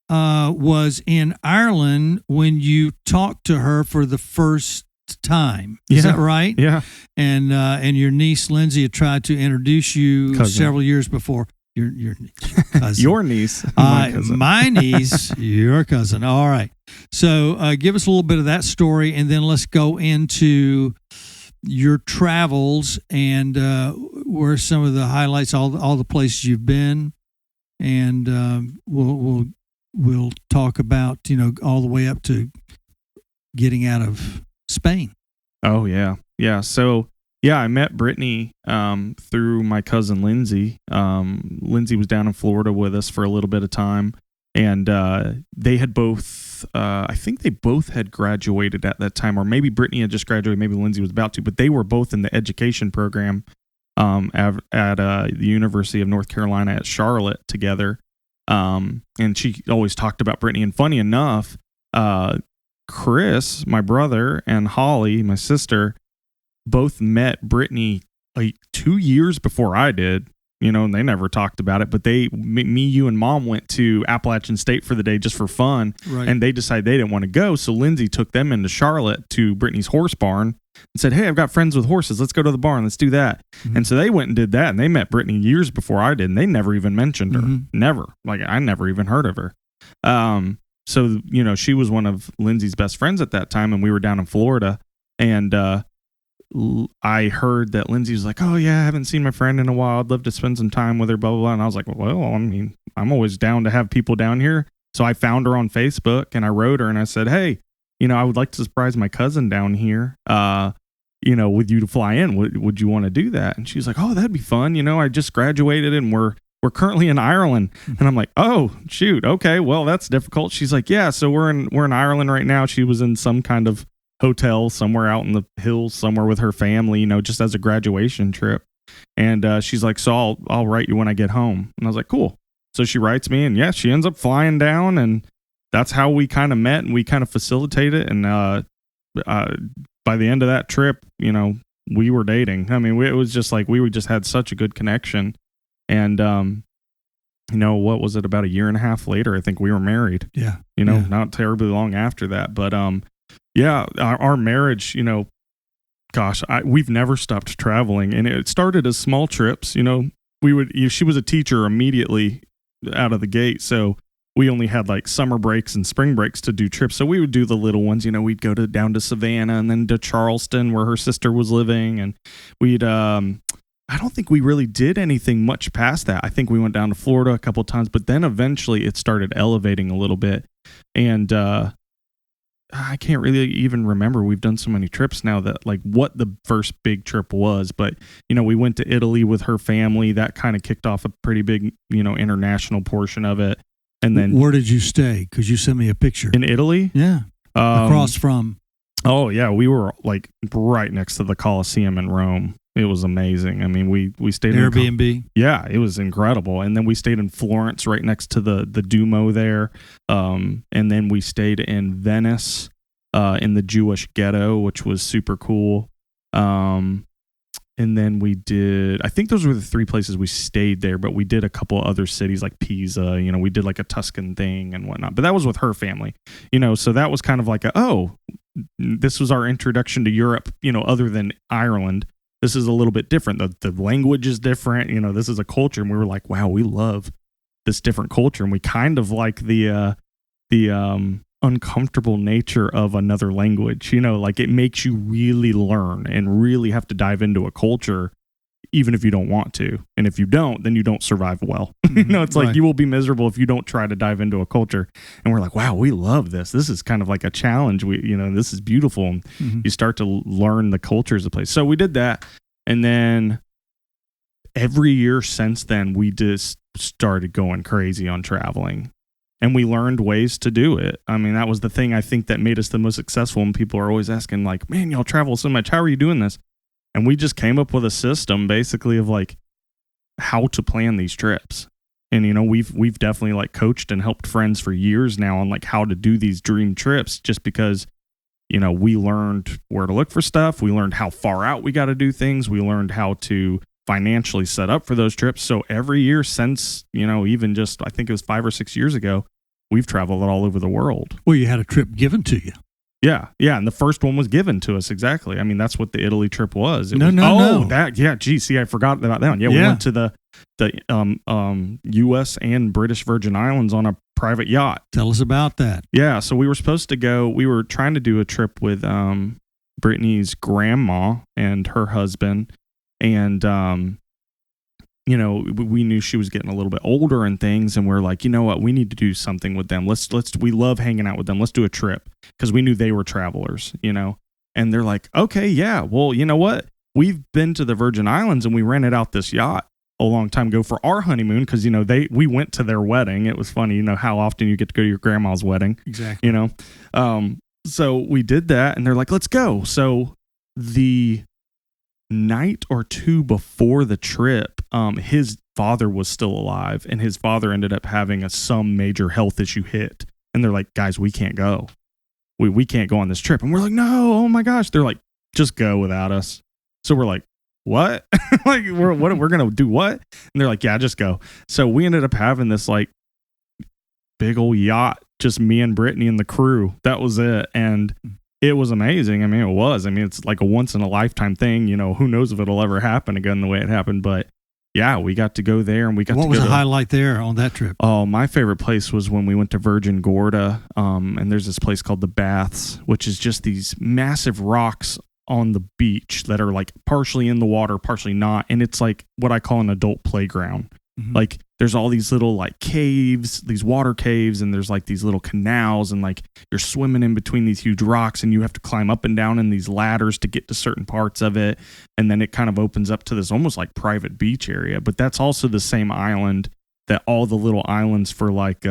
Speaker 2: was in Ireland when you talked to her for the first time. Is that right?
Speaker 1: Yeah.
Speaker 2: And your niece Lindsay had tried to introduce you several years before. Your cousin.
Speaker 1: Your niece. My cousin.
Speaker 2: My niece, your cousin. All right. So give us a little bit of that story, and then let's go into your travels and where some of the highlights, all the places you've been, and we'll talk about all the way up to getting out of Spain.
Speaker 1: Oh yeah. So I met Brittany through my cousin Lindsay. Lindsay was down in Florida with us for a little bit of time, and they had both. I think they both had graduated at that time, or maybe Brittany had just graduated, maybe Lindsay was about to, but they were both in the education program at the University of North Carolina at Charlotte together. And she always talked about Brittany. And funny enough, Chris, my brother, and Holly, my sister, both met Brittany like 2 years before I did. And they never talked about it, but me, you, and Mom went to Appalachian State for the day just for fun,
Speaker 2: right.
Speaker 1: And they decided they didn't want to go, so Lindsay took them into Charlotte to Brittany's horse barn and said, "Hey, I've got friends with horses. Let's go to the barn. Let's do that." Mm-hmm. And so they went and did that, and they met Brittany years before I did, and they never even mentioned her. Mm-hmm. Never. Like, I never even heard of her. So, she was one of Lindsay's best friends at that time, and we were down in Florida, and I heard that Lindsay was like, "Oh yeah, I haven't seen my friend in a while. I'd love to spend some time with her, blah, blah, blah." And I was like, well, I mean, I'm always down to have people down here. So I found her on Facebook, and I wrote her and I said, "Hey, I would like to surprise my cousin down here, with you to fly in. Would you want to do that?" And she was like, "Oh, that'd be fun. I just graduated and we're currently in Ireland." And I'm like, "Oh, shoot. Okay. Well, that's difficult." She's like, "Yeah, so we're in Ireland right now." She was in some kind of hotel somewhere out in the hills somewhere with her family, just as a graduation trip. And she's like, "So I'll write you when I get home." And I was like, "Cool." So she writes me, and she ends up flying down, and that's how we kind of met, and we kind of facilitated. And by the end of that trip, we were dating. I mean, it was just like we just had such a good connection. And what was it, about a year and a half later, I think we were married.
Speaker 2: Yeah.
Speaker 1: Not terribly long after that, but Yeah, our marriage, gosh, we've never stopped traveling, and it started as small trips. She was a teacher immediately out of the gate, so we only had like summer breaks and spring breaks to do trips. So we would do the little ones. We'd go down to Savannah and then to Charleston where her sister was living, and we'd. I don't think we really did anything much past that. I think we went down to Florida a couple of times, but then eventually it started elevating a little bit, and I can't really even remember. We've done so many trips now that like what the first big trip was, but we went to Italy with her family. That kind of kicked off a pretty big, international portion of it. And then
Speaker 2: where did you stay? Because you sent me a picture.
Speaker 1: In Italy?
Speaker 2: Yeah. Across from.
Speaker 1: Oh yeah, we were like right next to the Colosseum in Rome. It was amazing. I mean, we stayed
Speaker 2: Airbnb.
Speaker 1: Yeah, it was incredible. And then we stayed in Florence, right next to the Duomo there. And then we stayed in Venice, in the Jewish ghetto, which was super cool. And then we did, I think those were the 3 places we stayed there, but we did a couple other cities like Pisa. We did like a Tuscan thing and whatnot. But that was with her family, so that was kind of like this was our introduction to Europe, other than Ireland. This is a little bit different. The language is different. This is a culture. And we were like, wow, we love this different culture. And we kind of like the uncomfortable nature of another language. Like it makes you really learn and really have to dive into a culture, even if you don't want to. And if you don't, then you don't survive well. It's like you will be miserable if you don't try to dive into a culture. And we're like, wow, we love this. This is kind of like a challenge. This is beautiful. And you start to learn the cultures of the place. So we did that. And then every year since then, we just started going crazy on traveling. And we learned ways to do it. I mean, that was the thing I think that made us the most successful. And people are always asking like, man, y'all travel so much. How are you doing this? And we just came up with a system basically of like how to plan these trips. And, we've definitely like coached and helped friends for years now on like how to do these dream trips, just because, we learned where to look for stuff. We learned how far out we got to do things. We learned how to financially set up for those trips. So every year since, even just, I think it was 5 or 6 years ago, we've traveled all over the world.
Speaker 2: Well, you had a trip given to you.
Speaker 1: Yeah. And the first one was given to us. Exactly. I mean, that's what the Italy trip was.
Speaker 2: No.
Speaker 1: See, I forgot about that one. Yeah. We went to the U.S. and British Virgin Islands on a private yacht.
Speaker 2: Tell us about that.
Speaker 1: Yeah. So we were supposed to go, we were trying to do a trip with Brittany's grandma and her husband. And, we knew she was getting a little bit older and things. And we're like, you know what? We need to do something with them. We love hanging out with them. Let's do a trip. Because we knew they were travelers, And they're like, okay, yeah. Well, you know what? We've been to the Virgin Islands and we rented out this yacht a long time ago for our honeymoon. Because, we went to their wedding. It was funny, how often you get to go to your grandma's wedding.
Speaker 2: Exactly.
Speaker 1: So we did that and they're like, let's go. So the night or 2 before the trip, his father was still alive, and his father ended up having some major health issue hit. And they're like, guys, we can't go. We can't go on this trip. And we're like, no, oh my gosh. They're like, just go without us. So we're like, what? Like, we're going to do what? And they're like, yeah, just go. So we ended up having this like big old yacht, just me and Brittany and the crew. That was it. And it was amazing. I mean, it was. I mean, it's like a once in a lifetime thing. Who knows if it'll ever happen again the way it happened. But yeah, we got to go there and we got
Speaker 2: What
Speaker 1: to
Speaker 2: was
Speaker 1: go
Speaker 2: the highlight there on that trip?
Speaker 1: Oh, my favorite place was when we went to Virgin Gorda. And there's this place called the Baths, which is just these massive rocks on the beach that are like partially in the water, partially not. And it's like what I call an adult playground. Mm-hmm. Like there's all these little like caves, these water caves, and there's like these little canals, and like you're swimming in between these huge rocks, and you have to climb up and down in these ladders to get to certain parts of it. And then it kind of opens up to this almost like private beach area. But that's also the same island that all the little islands for like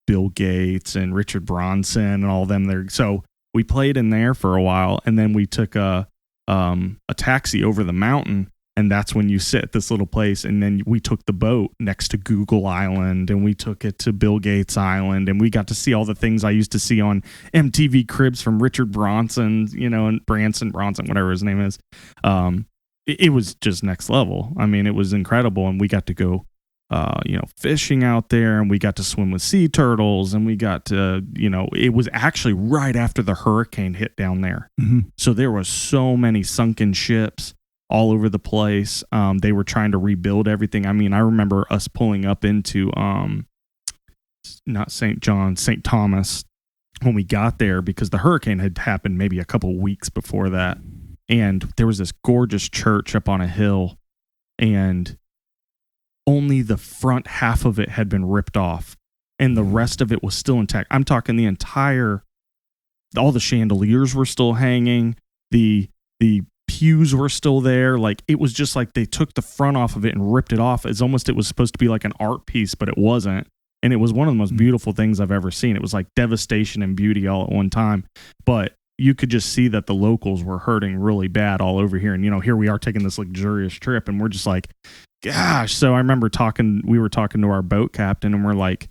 Speaker 1: Bill Gates and Richard Branson and all them there. So we played in there for a while, and then we took a taxi over the mountain. And that's when you sit at this little place. And then we took the boat next to Google Island, and we took it to Bill Gates Island, and we got to see all the things I used to see on MTV Cribs from Richard Branson, and Bronson, whatever his name is. It was just next level. I mean, it was incredible. And we got to go fishing out there, and we got to swim with sea turtles, and we got to, it was actually right after the hurricane hit down there.
Speaker 2: Mm-hmm.
Speaker 1: So there was so many sunken ships all over the place. They were trying to rebuild everything. I mean, I remember us pulling up into, not St. John, St. Thomas when we got there, because the hurricane had happened maybe a couple weeks before that. And there was this gorgeous church up on a hill, and only the front half of it had been ripped off, and the rest of it was still intact. I'm talking all the chandeliers were still hanging. The pews were still there. Like, it was just like they took the front off of it and ripped it off. It was supposed to be like an art piece, but it wasn't. And it was one of the most beautiful things I've ever seen. It was like devastation and beauty all at one time. But you could just see that the locals were hurting really bad all over here. And, here we are taking this luxurious trip, and we're just like, gosh. So I remember we were talking to our boat captain, and we're like,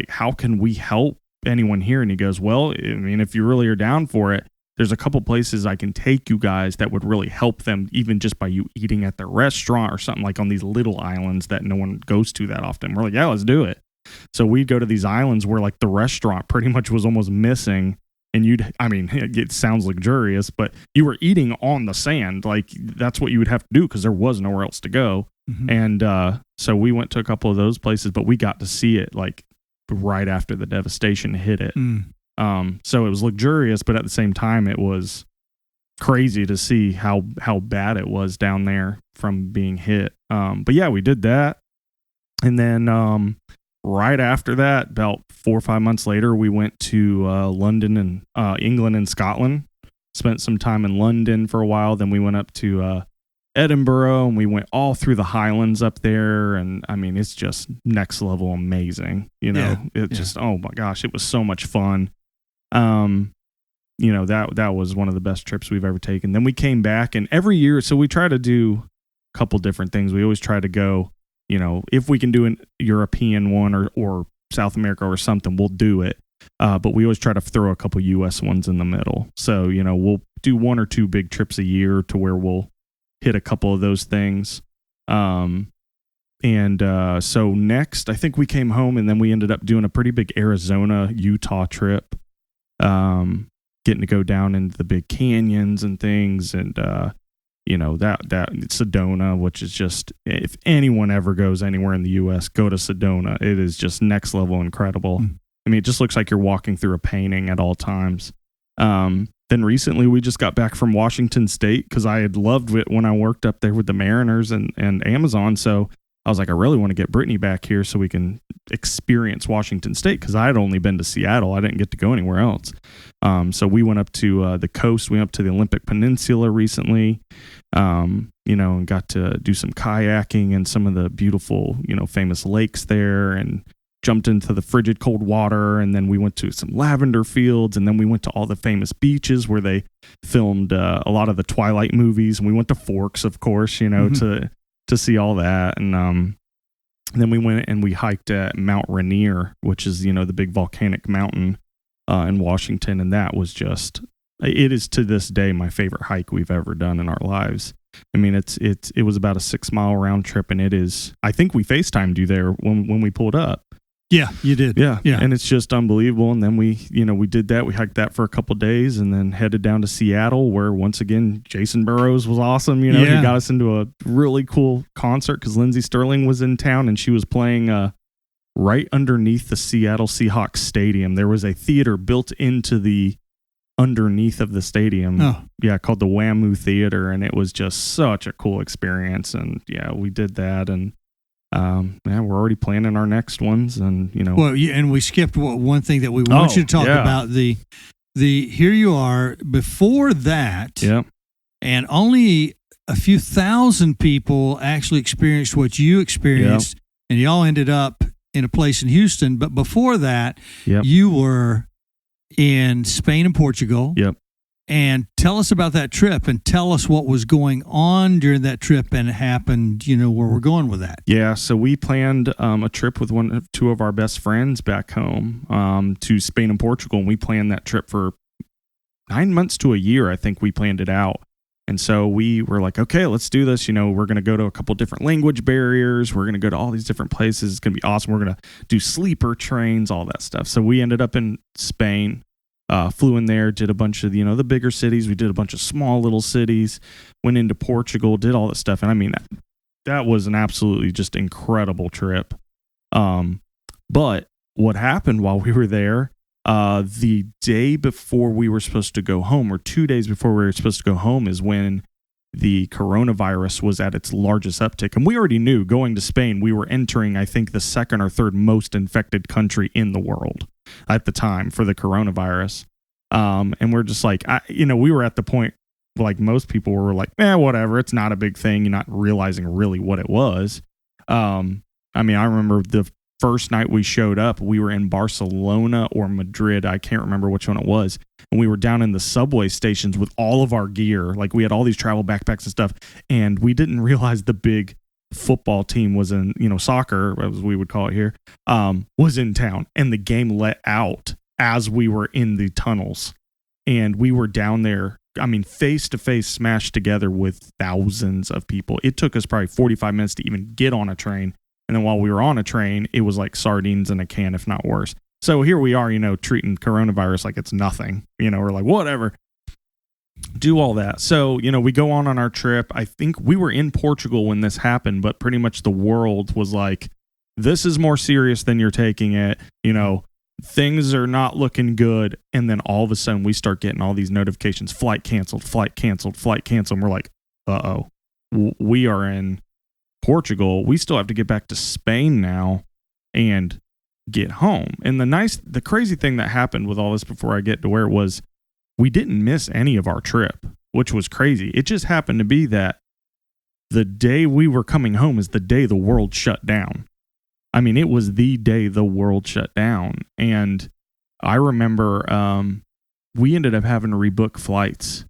Speaker 1: how can we help anyone here? And he goes, well, I mean, if you really are down for it, there's a couple places I can take you guys that would really help them, even just by you eating at their restaurant or something, like on these little islands that no one goes to that often. We're like, yeah, let's do it. So we'd go to these islands where like the restaurant pretty much was almost missing. And it sounds luxurious, but you were eating on the sand. Like, that's what you would have to do, because there was nowhere else to go.
Speaker 2: Mm-hmm.
Speaker 1: And so we went to a couple of those places, but we got to see it like right after the devastation hit it. So it was luxurious, but at the same time, it was crazy to see how bad it was down there from being hit. But yeah, we did that. And then right after that, about 4 or 5 months later, we went to London and England and Scotland. Spent some time in London for a while. Then we went up to Edinburgh, and we went all through the Highlands up there. And I mean, it's just next level amazing. Just, oh my gosh, it was so much fun. That was one of the best trips we've ever taken. Then we came back, and every year, so we try to do a couple different things. We always try to go, if we can do an European one or South America or something, we'll do it. But we always try to throw a couple U.S. ones in the middle. So, we'll do 1 or 2 big trips a year to where we'll hit a couple of those things. So next, I think we came home, and then we ended up doing a pretty big Arizona, Utah trip. Getting to go down into the big canyons and things, and that Sedona, which is just, if anyone ever goes anywhere in the U.S., go to Sedona. It is just next level incredible. I mean, it just looks like you're walking through a painting at all times. Then recently we just got back from Washington State, because I had loved it when I worked up there with the Mariners and Amazon. So I was like, I really want to get Brittany back here so we can experience Washington State, because I had only been to Seattle. I didn't get to go anywhere else. So we went up to the coast. We went up to the Olympic Peninsula recently, and got to do some kayaking in some of the beautiful, famous lakes there, and jumped into the frigid cold water. And then we went to some lavender fields, and then we went to all the famous beaches where they filmed a lot of the Twilight movies. And we went to Forks, of course, to see all that. And then we went and we hiked at Mount Rainier, which is, the big volcanic mountain in Washington. And that was it is to this day my favorite hike we've ever done in our lives. I mean, it was about a 6-mile round trip, and it is, I think we FaceTimed you there when we pulled up.
Speaker 2: Yeah, you did.
Speaker 1: Yeah. And it's just unbelievable. And then we did that. We hiked that for a couple days, and then headed down to Seattle, where once again, Jason Burrows was awesome. He got us into a really cool concert, because Lindsey Sterling was in town, and she was playing right underneath the Seattle Seahawks stadium. There was a theater built into the underneath of the stadium.
Speaker 2: Oh.
Speaker 1: Yeah, called the Whammoo Theater. And it was just such a cool experience. And yeah, we did that. And we're already planning our next ones, and
Speaker 2: Well, and we skipped one thing that we want you to talk about. The here you are before that, and only a few thousand people actually experienced what you experienced, and y'all ended up in a place in Houston. But before that, you were in Spain and Portugal. And tell us about that trip, and tell us what was going on during that trip and it happened, where we're going with that.
Speaker 1: Yeah, so we planned a trip with two of our best friends back home to Spain and Portugal, and we planned that trip for 9 months to a year. I think we planned it out. And so we were like, okay, let's do this. You know, we're going to go to a couple different language barriers. We're going to go to all these different places. It's going to be awesome. We're going to do sleeper trains, all that stuff. So we ended up in Spain, flew in there, did a bunch of, you know, the bigger cities. We did a bunch of small little cities, went into Portugal, did all that stuff. And I mean, that was an absolutely just incredible trip. But what happened while we were there, the day before we were supposed to go home, or 2 days before we were supposed to go home, is when the coronavirus was at its largest uptick. And we already knew going to Spain, we were entering, I think, the second or third most infected country in the world at the time for the coronavirus. And we're just like, we were at the point, like most people were like, whatever, it's not a big thing. You're not realizing really what it was. I mean, I remember the first night we showed up, we were in Barcelona or Madrid. I can't remember which one it was. And we were down in the subway stations with all of our gear. Like we had all these travel backpacks and stuff. And we didn't realize the big football team was in, soccer, as we would call it here, was in town. And the game let out as we were in the tunnels. And we were down there, I mean, face to face, smashed together with thousands of people. It took us probably 45 minutes to even get on a train. And then while we were on a train, it was like sardines in a can, if not worse. So here we are, treating coronavirus like it's nothing. We're like, whatever. Do all that. So, we go on our trip. I think we were in Portugal when this happened, but pretty much the world was like, this is more serious than you're taking it. Things are not looking good. And then all of a sudden we start getting all these notifications, flight canceled, flight canceled, flight canceled. And we're like, uh-oh, we are in Portugal. We still have to get back to Spain now and get home. And the crazy thing that happened with all this before I get to where it was, we didn't miss any of our trip, which was crazy. It just happened to be that the day we were coming home is the day the world shut down. I mean, it was the day the world shut down. And I remember we ended up having to rebook flights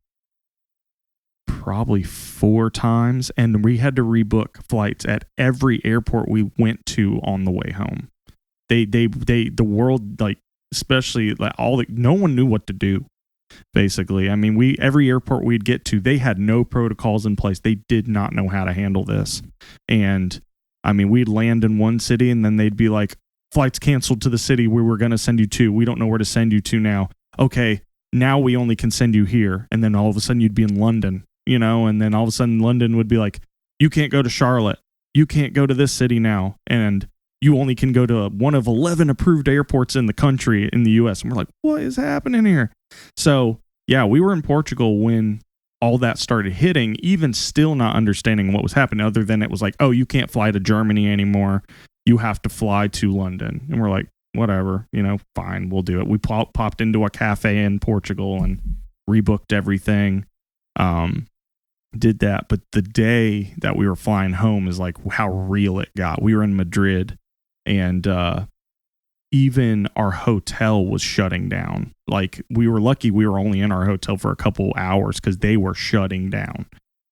Speaker 1: probably 4 times, and we had to rebook flights at every airport we went to on the way home. The world, like, especially like no one knew what to do. Basically, I mean, every airport we'd get to, they had no protocols in place. They did not know how to handle this. And I mean, we'd land in one city and then they'd be like, flights canceled to the city we were going to send you to. We don't know where to send you to now. Okay, now we only can send you here. And then all of a sudden you'd be in London, and then all of a sudden London would be like, you can't go to Charlotte. You can't go to this city now. And you only can go to one of 11 approved airports in the country in the US. And we're like, what is happening here? So yeah, we were in Portugal when all that started hitting, even still not understanding what was happening, other than it was like, oh, you can't fly to Germany anymore. You have to fly to London. And we're like, whatever, fine, we'll do it. We popped into a cafe in Portugal and rebooked everything. Did that. But the day that we were flying home is like how real it got. We were in Madrid and even our hotel was shutting down. Like, we were lucky we were only in our hotel for a couple hours because they were shutting down.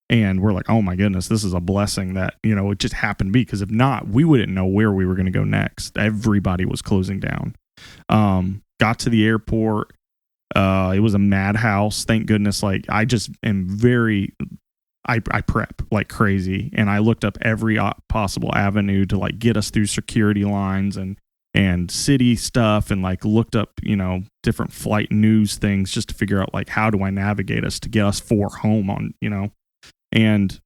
Speaker 1: And we're like, oh my goodness, this is a blessing that, it just happened to be, because if not, we wouldn't know where we were going to go next. Everybody was closing down. Got to the airport. It was a madhouse. Thank goodness. Like, I just am I prep like crazy. And I looked up every possible avenue to like get us through security lines and city stuff, and like looked up, different flight news things just to figure out like, how do I navigate us to get us home on, and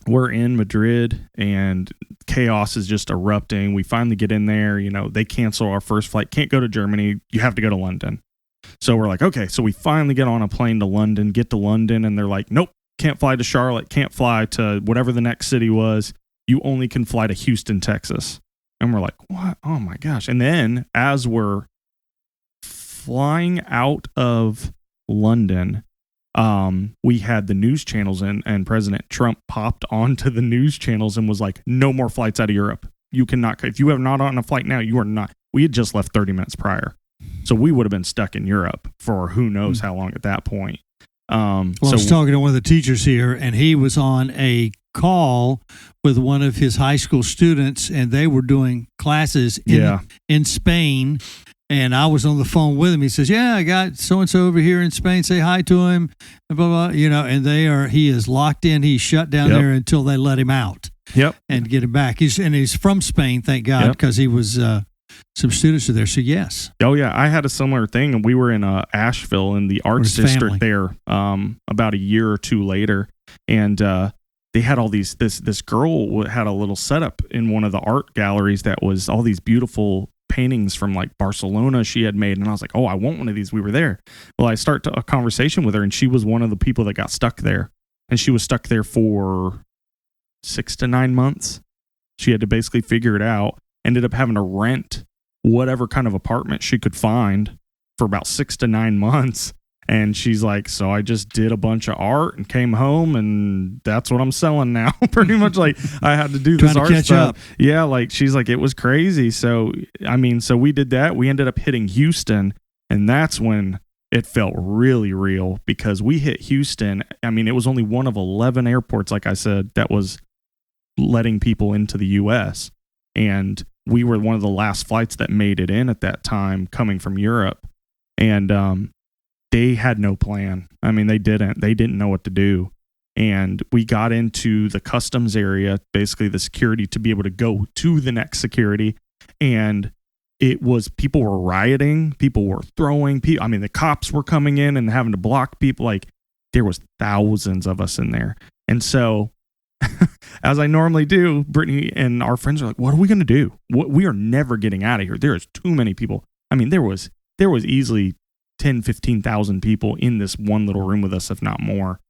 Speaker 1: we're in Madrid and chaos is just erupting. We finally get in there, they cancel our first flight. Can't go to Germany. You have to go to London. So we're like, okay, so we finally get on a plane to London, get to London, and they're like, nope, can't fly to Charlotte, can't fly to whatever the next city was. You only can fly to Houston, Texas. And we're like, what? Oh my gosh. And then as we're flying out of London, we had the news channels and President Trump popped onto the news channels and was like, no more flights out of Europe. You cannot, if you have not on a flight now, you are not. We had just left 30 minutes prior. So we would have been stuck in Europe for who knows how long at that point.
Speaker 2: I was talking to one of the teachers here, and he was on a call with one of his high school students, and they were doing classes in Spain, And I was on the phone with him. He says, "Yeah, I got so and so over here in Spain. Say hi to him." Blah, blah, blah. And he is locked in. He's shut down there until they let him out.
Speaker 1: Yep.
Speaker 2: And get him back. He's from Spain, thank God, because he was some students are there. So yes.
Speaker 1: Oh yeah, I had a similar thing, and we were in Asheville in the arts district there. About a year or two later, and they had all these. This girl had a little setup in one of the art galleries that was all these beautiful paintings from like Barcelona she had made, and I was like, oh, I want one of these. We were there. Well, I start a conversation with her, and she was one of the people that got stuck there, and she was stuck there for 6 to 9 months. She had to basically figure it out. Ended up having to rent whatever kind of apartment she could find for about 6 to 9 months. And she's like, so I just did a bunch of art and came home, and that's what I'm selling now. Pretty much, like, I had to do this art stuff. Up. Yeah, like she's like, it was crazy. So so we did that. We ended up hitting Houston, and that's when it felt really real, because we hit Houston. It was only one of 11 airports, like I said, that was letting people into the U.S. And we were one of the last flights that made it in at that time, coming from Europe. And they had no plan. They didn't know what to do. And we got into the customs area, basically the security, to be able to go to the next security. And it was, people were rioting, people were throwing people. The cops were coming in and having to block people. Like, there was thousands of us in there. And so, as I normally do, Brittany and our friends are like, what are we going to do? We are never getting out of here. There is too many people. There was easily 10, 15,000 people in this one little room with us, if not more,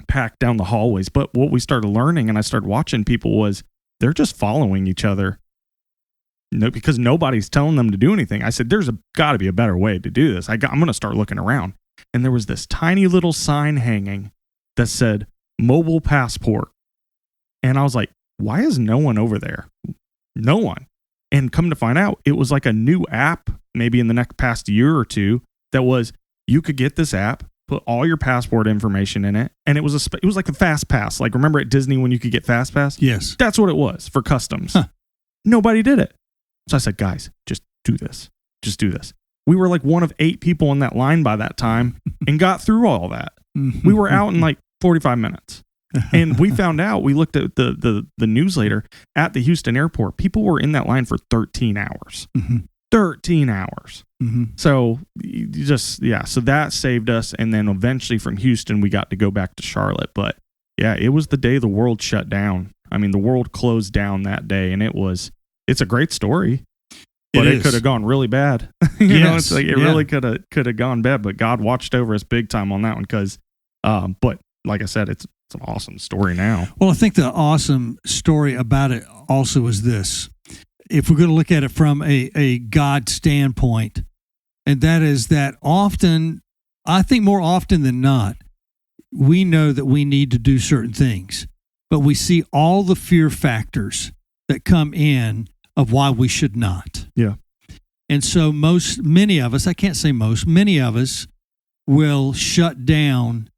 Speaker 1: packed down the hallways. But what we started learning, and I started watching people, was they're just following each other. No, because nobody's telling them to do anything. I said, there's got to be a better way to do this. I'm going to start looking around. And there was this tiny little sign hanging that said, mobile passport. And I was like, why is no one over there? No one. And come to find out, it was like a new app, maybe in the past year or two, that was, you could get this app, put all your passport information in it, and it was like a fast pass. Like, remember at Disney when you could get fast pass?
Speaker 2: Yes.
Speaker 1: That's what it was for customs. Huh. Nobody did it. So I said, guys, just do this. Just do this. We were like one of 8 people in that line by that time and got through all that. We were out in like 45 minutes. And we found out, we looked at the news later, at the Houston airport, people were in that line for 13 hours. 13 hours. So so that saved us. And then eventually from Houston, we got to go back to Charlotte. But yeah, it was the day the world shut down. The world closed down that day, and it's a great story. But it could have gone really bad. It's like it really could have gone bad, but God watched over us big time on that one, because but like I said, it's an awesome story now.
Speaker 2: Well, I think the awesome story about it also is this. If we're going to look at it from a God standpoint, and that is that often, I think more often than not, we know that we need to do certain things, but we see all the fear factors that come in of why we should not.
Speaker 1: Yeah.
Speaker 2: And so many of us, I can't say most, many of us will shut down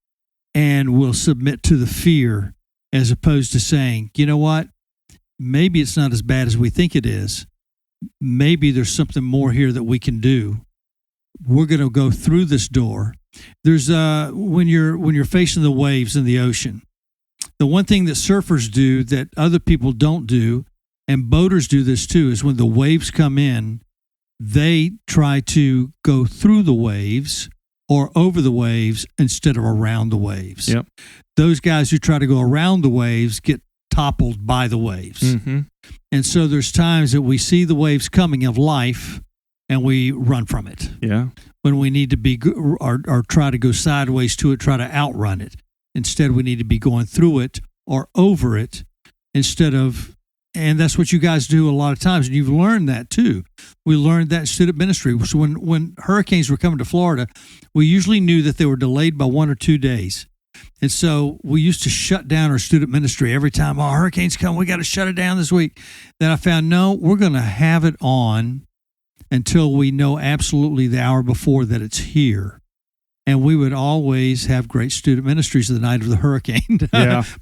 Speaker 2: and will submit to the fear, as opposed to saying, you know what, maybe it's not as bad as we think it is. Maybe there's something more here that we can do. We're going to go through this door. There's when you're facing the waves in the ocean, the one thing that surfers do that other people don't do, and boaters do this too, is when the waves come in, they try to go through the waves or over the waves instead of around the waves.
Speaker 1: Yep.
Speaker 2: Those guys who try to go around the waves get toppled by the waves. And so there's times that we see the waves coming of life and we run from it.
Speaker 1: Yeah.
Speaker 2: When we need to be or try to go sideways to it, try to outrun it. Instead, we need to be going through it or over it instead of. And that's what you guys do a lot of times. And you've learned that too. We learned that in student ministry. So when hurricanes were coming to Florida, we usually knew that they were delayed by 1 or 2 days. And so we used to shut down our student ministry every time, hurricanes come, we got to shut it down this week. Then I found, no, we're going to have it on until we know absolutely the hour before that it's here. And we would always have great student ministries the night of the hurricane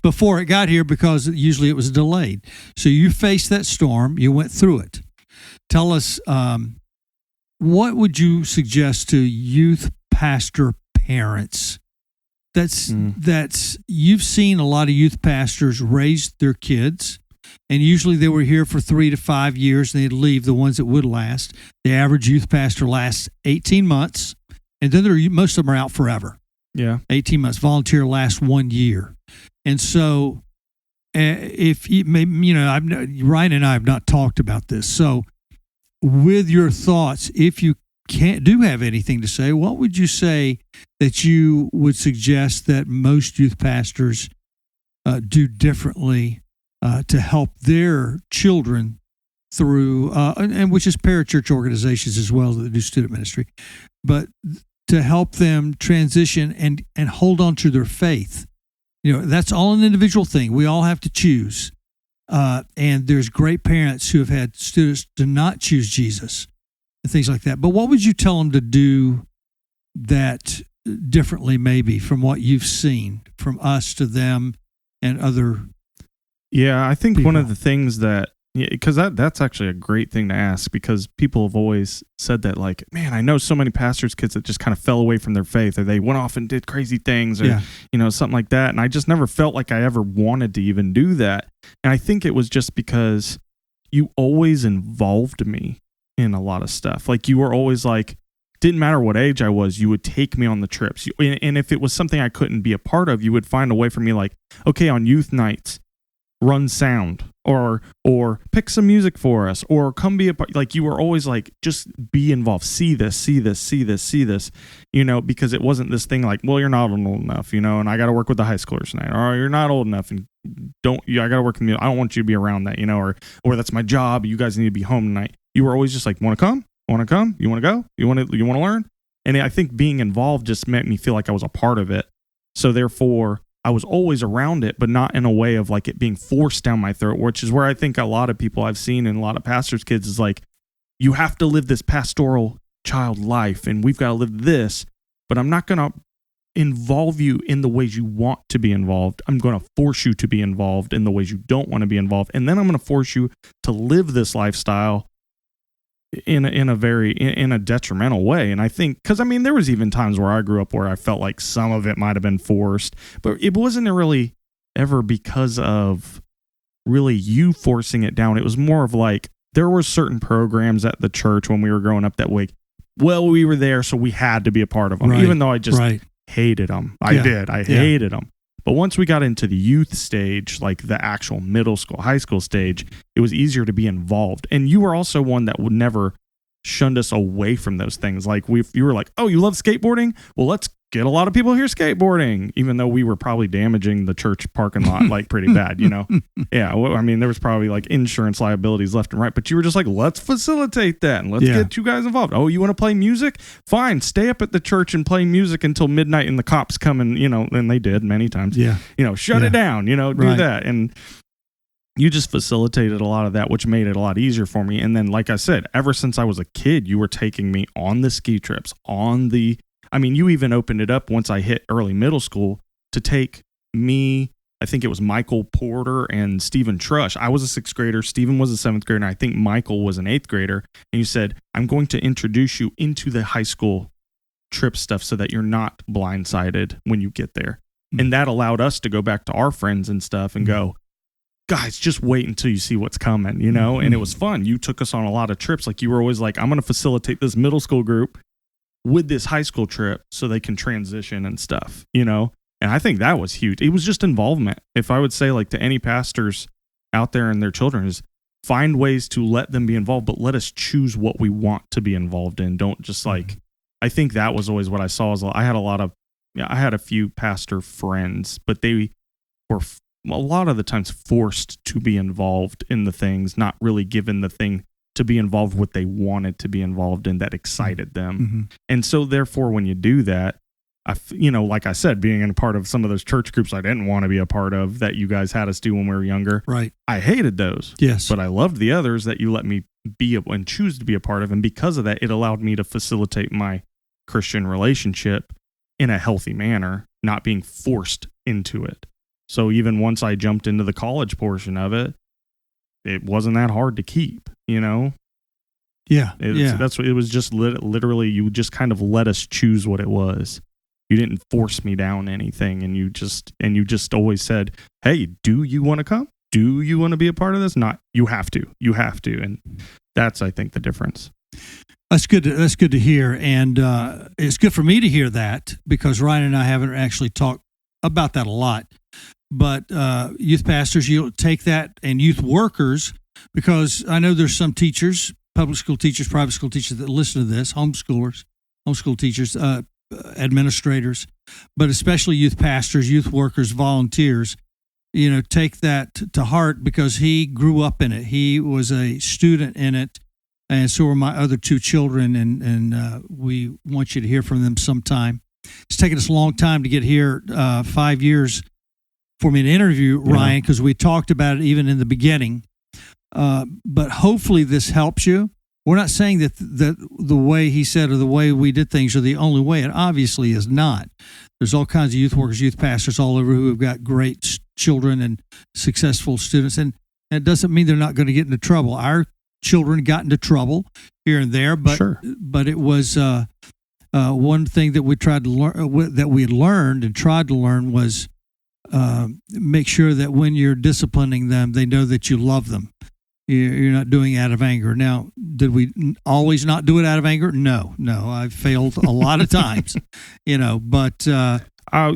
Speaker 2: before it got here, because usually it was delayed. So you faced that storm, you went through it. tell us, what would you suggest to youth pastor parents? That's you've seen a lot of youth pastors raise their kids, and usually they were here for 3 to 5 years, and they'd leave, the ones that would last. The average youth pastor lasts 18 months, and then most of them are out forever.
Speaker 1: Yeah.
Speaker 2: 18 months. Volunteer lasts 1 year. And so if you, Ryan and I have not talked about this. So with your thoughts, if you do have anything to say, what would you say that you would suggest that most youth pastors do differently to help their children through, and which is parachurch organizations as well that do student ministry, but to help them transition and hold on to their faith? That's all an individual thing. We all have to choose. And there's great parents who have had students to not choose Jesus and things like that. But what would you tell them to do that differently, maybe, from what you've seen from us to them and other?
Speaker 1: Yeah, I think
Speaker 2: people.
Speaker 1: one of the things that, because that's actually a great thing to ask, because people have always said that, like, man, I know so many pastors' kids that just kind of fell away from their faith, or they went off and did crazy things, or, something like that. And I just never felt like I ever wanted to even do that. And I think it was just because you always involved me in a lot of stuff. Like, you were always like, didn't matter what age I was, you would take me on the trips. And if it was something I couldn't be a part of, you would find a way for me, like, okay, on youth nights, run sound, or pick some music for us, or come be a part. Like, you were always like, just be involved, see this, because it wasn't this thing like, well, you're not old enough, and I got to work with the high schoolers tonight, or you're not old enough and I got to work with you. I don't want you to be around that, or that's my job. You guys need to be home tonight. You were always just like, want to come? You want to go? You want to learn? And I think being involved just made me feel like I was a part of it. So therefore, I was always around it, but not in a way of like it being forced down my throat, which is where I think a lot of people I've seen and a lot of pastors' kids is like, you have to live this pastoral child life and we've got to live this, but I'm not going to involve you in the ways you want to be involved. I'm going to force you to be involved in the ways you don't want to be involved. And then I'm going to force you to live this lifestyle in a detrimental way. And I think, because there was even times where I grew up where I felt like some of it might have been forced, but it wasn't really ever because of really you forcing it down. It was more of like, there were certain programs at the church when we were growing up that way. Well, we were there, so we had to be a part of them, even though I just hated them. I hated them. But once we got into the youth stage, like the actual middle school, high school stage, it was easier to be involved. And you were also one that would never shunned us away from those things. Like you were like, oh, you love skateboarding? Well, let's get a lot of people here skateboarding, even though we were probably damaging the church parking lot like pretty bad, Yeah, well, there was probably like insurance liabilities left and right, but you were just like, let's facilitate that and let's get you guys involved. Oh, you want to play music? Fine, stay up at the church and play music until midnight and the cops come and, and they did many times. Yeah. Shut it down, do that. And you just facilitated a lot of that, which made it a lot easier for me. And then, like I said, ever since I was a kid, you were taking me on the ski trips, you even opened it up once I hit early middle school to take me, I think it was Michael Porter and Stephen Trush. I was a 6th grader. Stephen was a 7th grader. And I think Michael was an 8th grader. And you said, I'm going to introduce you into the high school trip stuff so that you're not blindsided when you get there. Mm-hmm. And that allowed us to go back to our friends and stuff and go, guys, just wait until you see what's coming, Mm-hmm. And it was fun. You took us on a lot of trips. Like, you were always like, I'm going to facilitate this middle school group with this high school trip so they can transition and stuff, And I think that was huge. It was just involvement. If I would say, like, to any pastors out there and their children, is find ways to let them be involved, but let us choose what we want to be involved in. Don't just like, I think that was always what I saw. I had a few pastor friends, but they were a lot of the times forced to be involved in the things, not really given the thing to be involved what they wanted to be involved in that excited them. Mm-hmm. And so therefore, when you do that, like I said, being in a part of some of those church groups I didn't want to be a part of that you guys had us do when we were younger.
Speaker 2: Right.
Speaker 1: I hated those.
Speaker 2: Yes.
Speaker 1: But I loved the others that you let me be and choose to be a part of. And because of that, it allowed me to facilitate my Christian relationship in a healthy manner, not being forced into it. So even once I jumped into the college portion of it, it wasn't that hard to keep,
Speaker 2: Yeah.
Speaker 1: That's what it was. Just literally, you just kind of let us choose what it was. You didn't force me down anything, and you just always said, "Hey, do you want to come? Do you want to be a part of this? Not you have to. You have to." And that's, I think, the difference.
Speaker 2: That's good. That's good to hear, and it's good for me to hear that, because Ryan and I haven't actually talked about that a lot. But youth pastors, you take that, and youth workers, because I know there's some teachers, public school teachers, private school teachers that listen to this, homeschool teachers, administrators, but especially youth pastors, youth workers, volunteers. Take that to heart, because he grew up in it. He was a student in it, and so were my other two children, and we want you to hear from them sometime. It's taken us a long time to get here, 5 years for me to interview Ryan, because we talked about it even in the beginning. But hopefully this helps you. We're not saying that the way he said or the way we did things are the only way. It obviously is not. There's all kinds of youth workers, youth pastors all over who have got great children and successful students. And it doesn't mean they're not going to get into trouble. Our children got into trouble here and there, but
Speaker 1: Sure.
Speaker 2: But it was one thing that we tried to learn, that we had learned and tried to learn, was make sure that when you're disciplining them, they know that you love them. You're not doing it out of anger. Now, did we always not do it out of anger? No. I've failed a lot of times, but.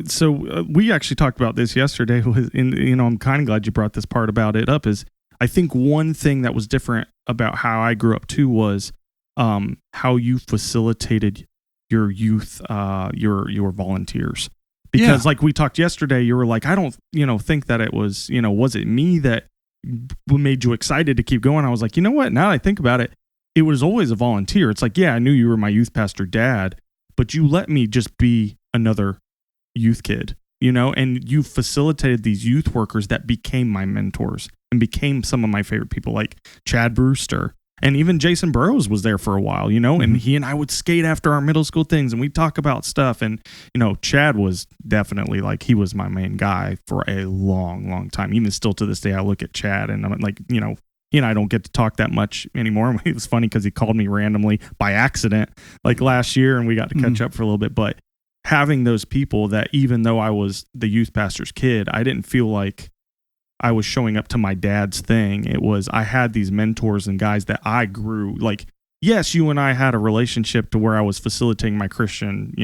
Speaker 1: So we actually talked about this yesterday. I'm kind of glad you brought this part about it up. Is I think one thing that was different about how I grew up too was how you facilitated your youth, your volunteers. Because like we talked yesterday, you were like, I don't, think that it was, was it me that made you excited to keep going? I was like, you know what? Now that I think about it, it was always a volunteer. It's like, yeah, I knew you were my youth pastor dad, but you let me just be another youth kid, and you facilitated these youth workers that became my mentors and became some of my favorite people, like Chad Brewster. And even Jason Burrows was there for a while, and he and I would skate after our middle school things, and we'd talk about stuff. And, Chad was definitely he was my main guy for a long, long time. Even still to this day, I look at Chad and I'm like, he and I don't get to talk that much anymore. It was funny because he called me randomly by accident, last year, and we got to catch up for a little bit. But having those people that, even though I was the youth pastor's kid, I didn't feel like I was showing up to my dad's thing. It was, I had these mentors and guys that I grew, yes, you and I had a relationship to where I was facilitating my Christian,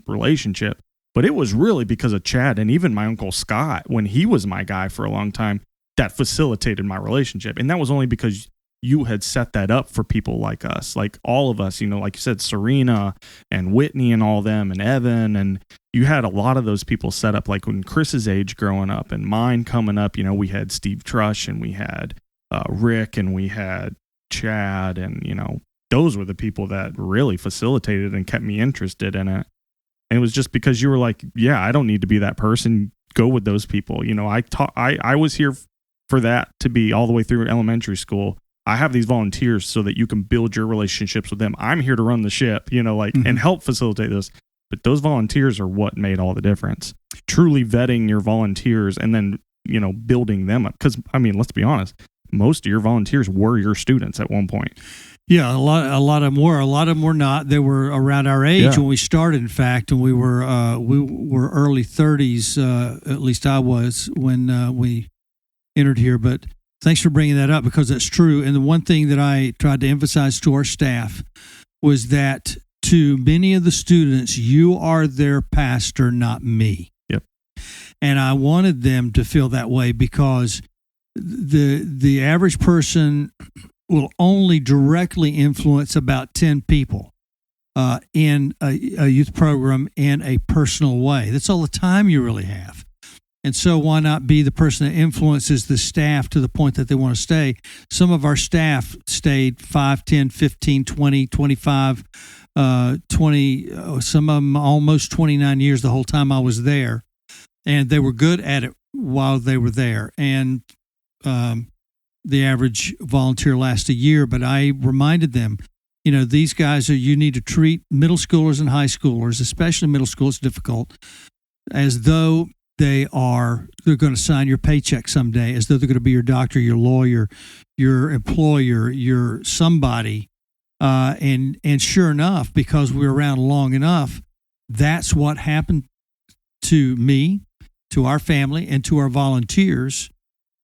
Speaker 1: relationship, but it was really because of Chad and even my Uncle Scott, when he was my guy for a long time, that facilitated my relationship. And that was only because you had set that up for people like us, like all of us, like you said, Serena and Whitney and all them and Evan. And you had a lot of those people set up, like when Chris's age growing up and mine coming up, we had Steve Trush and we had Rick and we had Chad. And, those were the people that really facilitated and kept me interested in it. And it was just because you were like, yeah, I don't need to be that person. Go with those people. I was here for that to be all the way through elementary school. I have these volunteers so that you can build your relationships with them. I'm here to run the ship, and help facilitate this. But those volunteers are what made all the difference. Truly vetting your volunteers and then, building them up. Because, let's be honest, most of your volunteers were your students at one point.
Speaker 2: Yeah, a lot of them were. A lot of them were not. They were around our age when we started, in fact, and we were early 30s, at least I was, when we entered here. But thanks for bringing that up, because that's true. And the one thing that I tried to emphasize to our staff was that to many of the students, you are their pastor, not me.
Speaker 1: Yep.
Speaker 2: And I wanted them to feel that way, because the average person will only directly influence about 10 people in a youth program in a personal way. That's all the time you really have. And so why not be the person that influences the staff to the point that they want to stay? Some of our staff stayed 5, 10, 15, 20, 25, 20, some of them almost 29 years the whole time I was there. And they were good at it while they were there. And the average volunteer lasts a year. But I reminded them, these guys you need to treat middle schoolers and high schoolers, especially middle school, it's difficult, as though they're going to sign your paycheck someday, as though they're going to be your doctor, your lawyer, your employer, your somebody. And sure enough, because we were around long enough, that's what happened to me, to our family, and to our volunteers,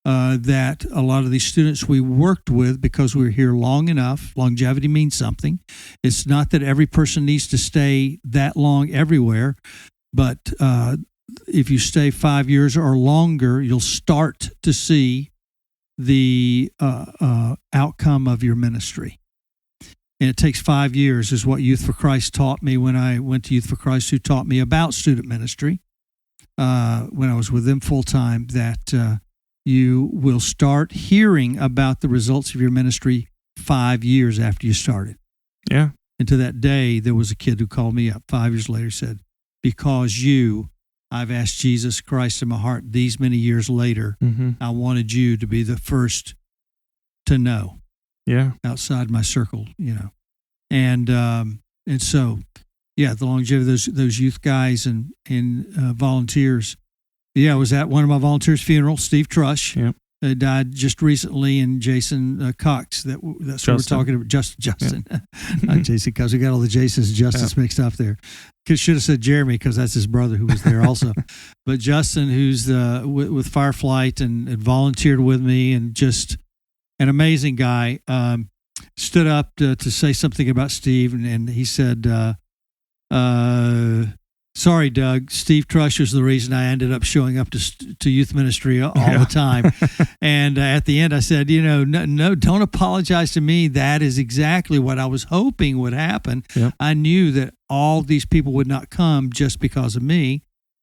Speaker 2: that a lot of these students we worked with, because we were here long enough. Longevity means something. It's not that every person needs to stay that long everywhere, but if you stay 5 years or longer, you'll start to see the outcome of your ministry. And it takes 5 years, is what Youth for Christ taught me when I went to Youth for Christ, who taught me about student ministry when I was with them full time, that you will start hearing about the results of your ministry 5 years after you started.
Speaker 1: Yeah.
Speaker 2: And to that day, there was a kid who called me up 5 years later, said, because I've asked Jesus Christ in my heart these many years later.
Speaker 1: Mm-hmm.
Speaker 2: I wanted you to be the first to know.
Speaker 1: Yeah.
Speaker 2: Outside my circle, and so, yeah, the longevity of those youth guys and volunteers. Yeah, I was at one of my volunteers' funeral. Steve Trush,
Speaker 1: yep,
Speaker 2: died just recently, and Jason Cox. That's what we're talking about. Justin, yep. Not Jason Cox. We got all the Jasons and Justins mixed up there. Should have said Jeremy, because that's his brother who was there also. But Justin, who's with Fireflight and volunteered with me, and just an amazing guy, stood up to say something about Steve, and he said, sorry, Doug, Steve Trush is the reason I ended up showing up to youth ministry all the time. And at the end, I said, no, don't apologize to me. That is exactly what I was hoping would happen. Yep. I knew that all these people would not come just because of me,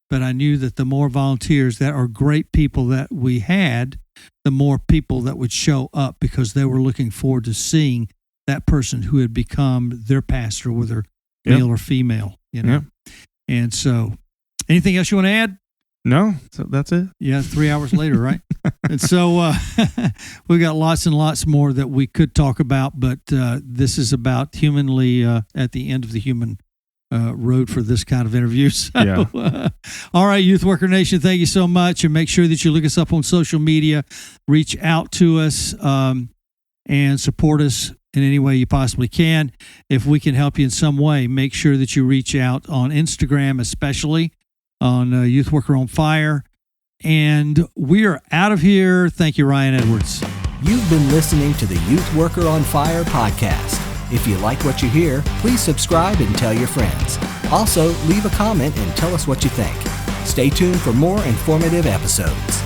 Speaker 2: but I knew that the more volunteers that are great people that we had, the more people that would show up, because they were looking forward to seeing that person who had become their pastor, whether male or female, Yep. And so, anything else you want to add?
Speaker 1: No, so that's it.
Speaker 2: Yeah, 3 hours later, right? And so we've got lots and lots more that we could talk about, but this is about humanly at the end of the human road for this kind of interview. So, all right, Youth Worker Nation, thank you so much. And make sure that you look us up on social media, reach out to us, and support us in any way you possibly can. If we can help you in some way, make sure that you reach out on Instagram, especially on Youth Worker on Fire. And we are out of here. Thank you, Ryan Edwards.
Speaker 5: You've been listening to the Youth Worker on Fire podcast. If you like what you hear, please subscribe and tell your friends. Also, leave a comment and tell us what you think. Stay tuned for more informative episodes.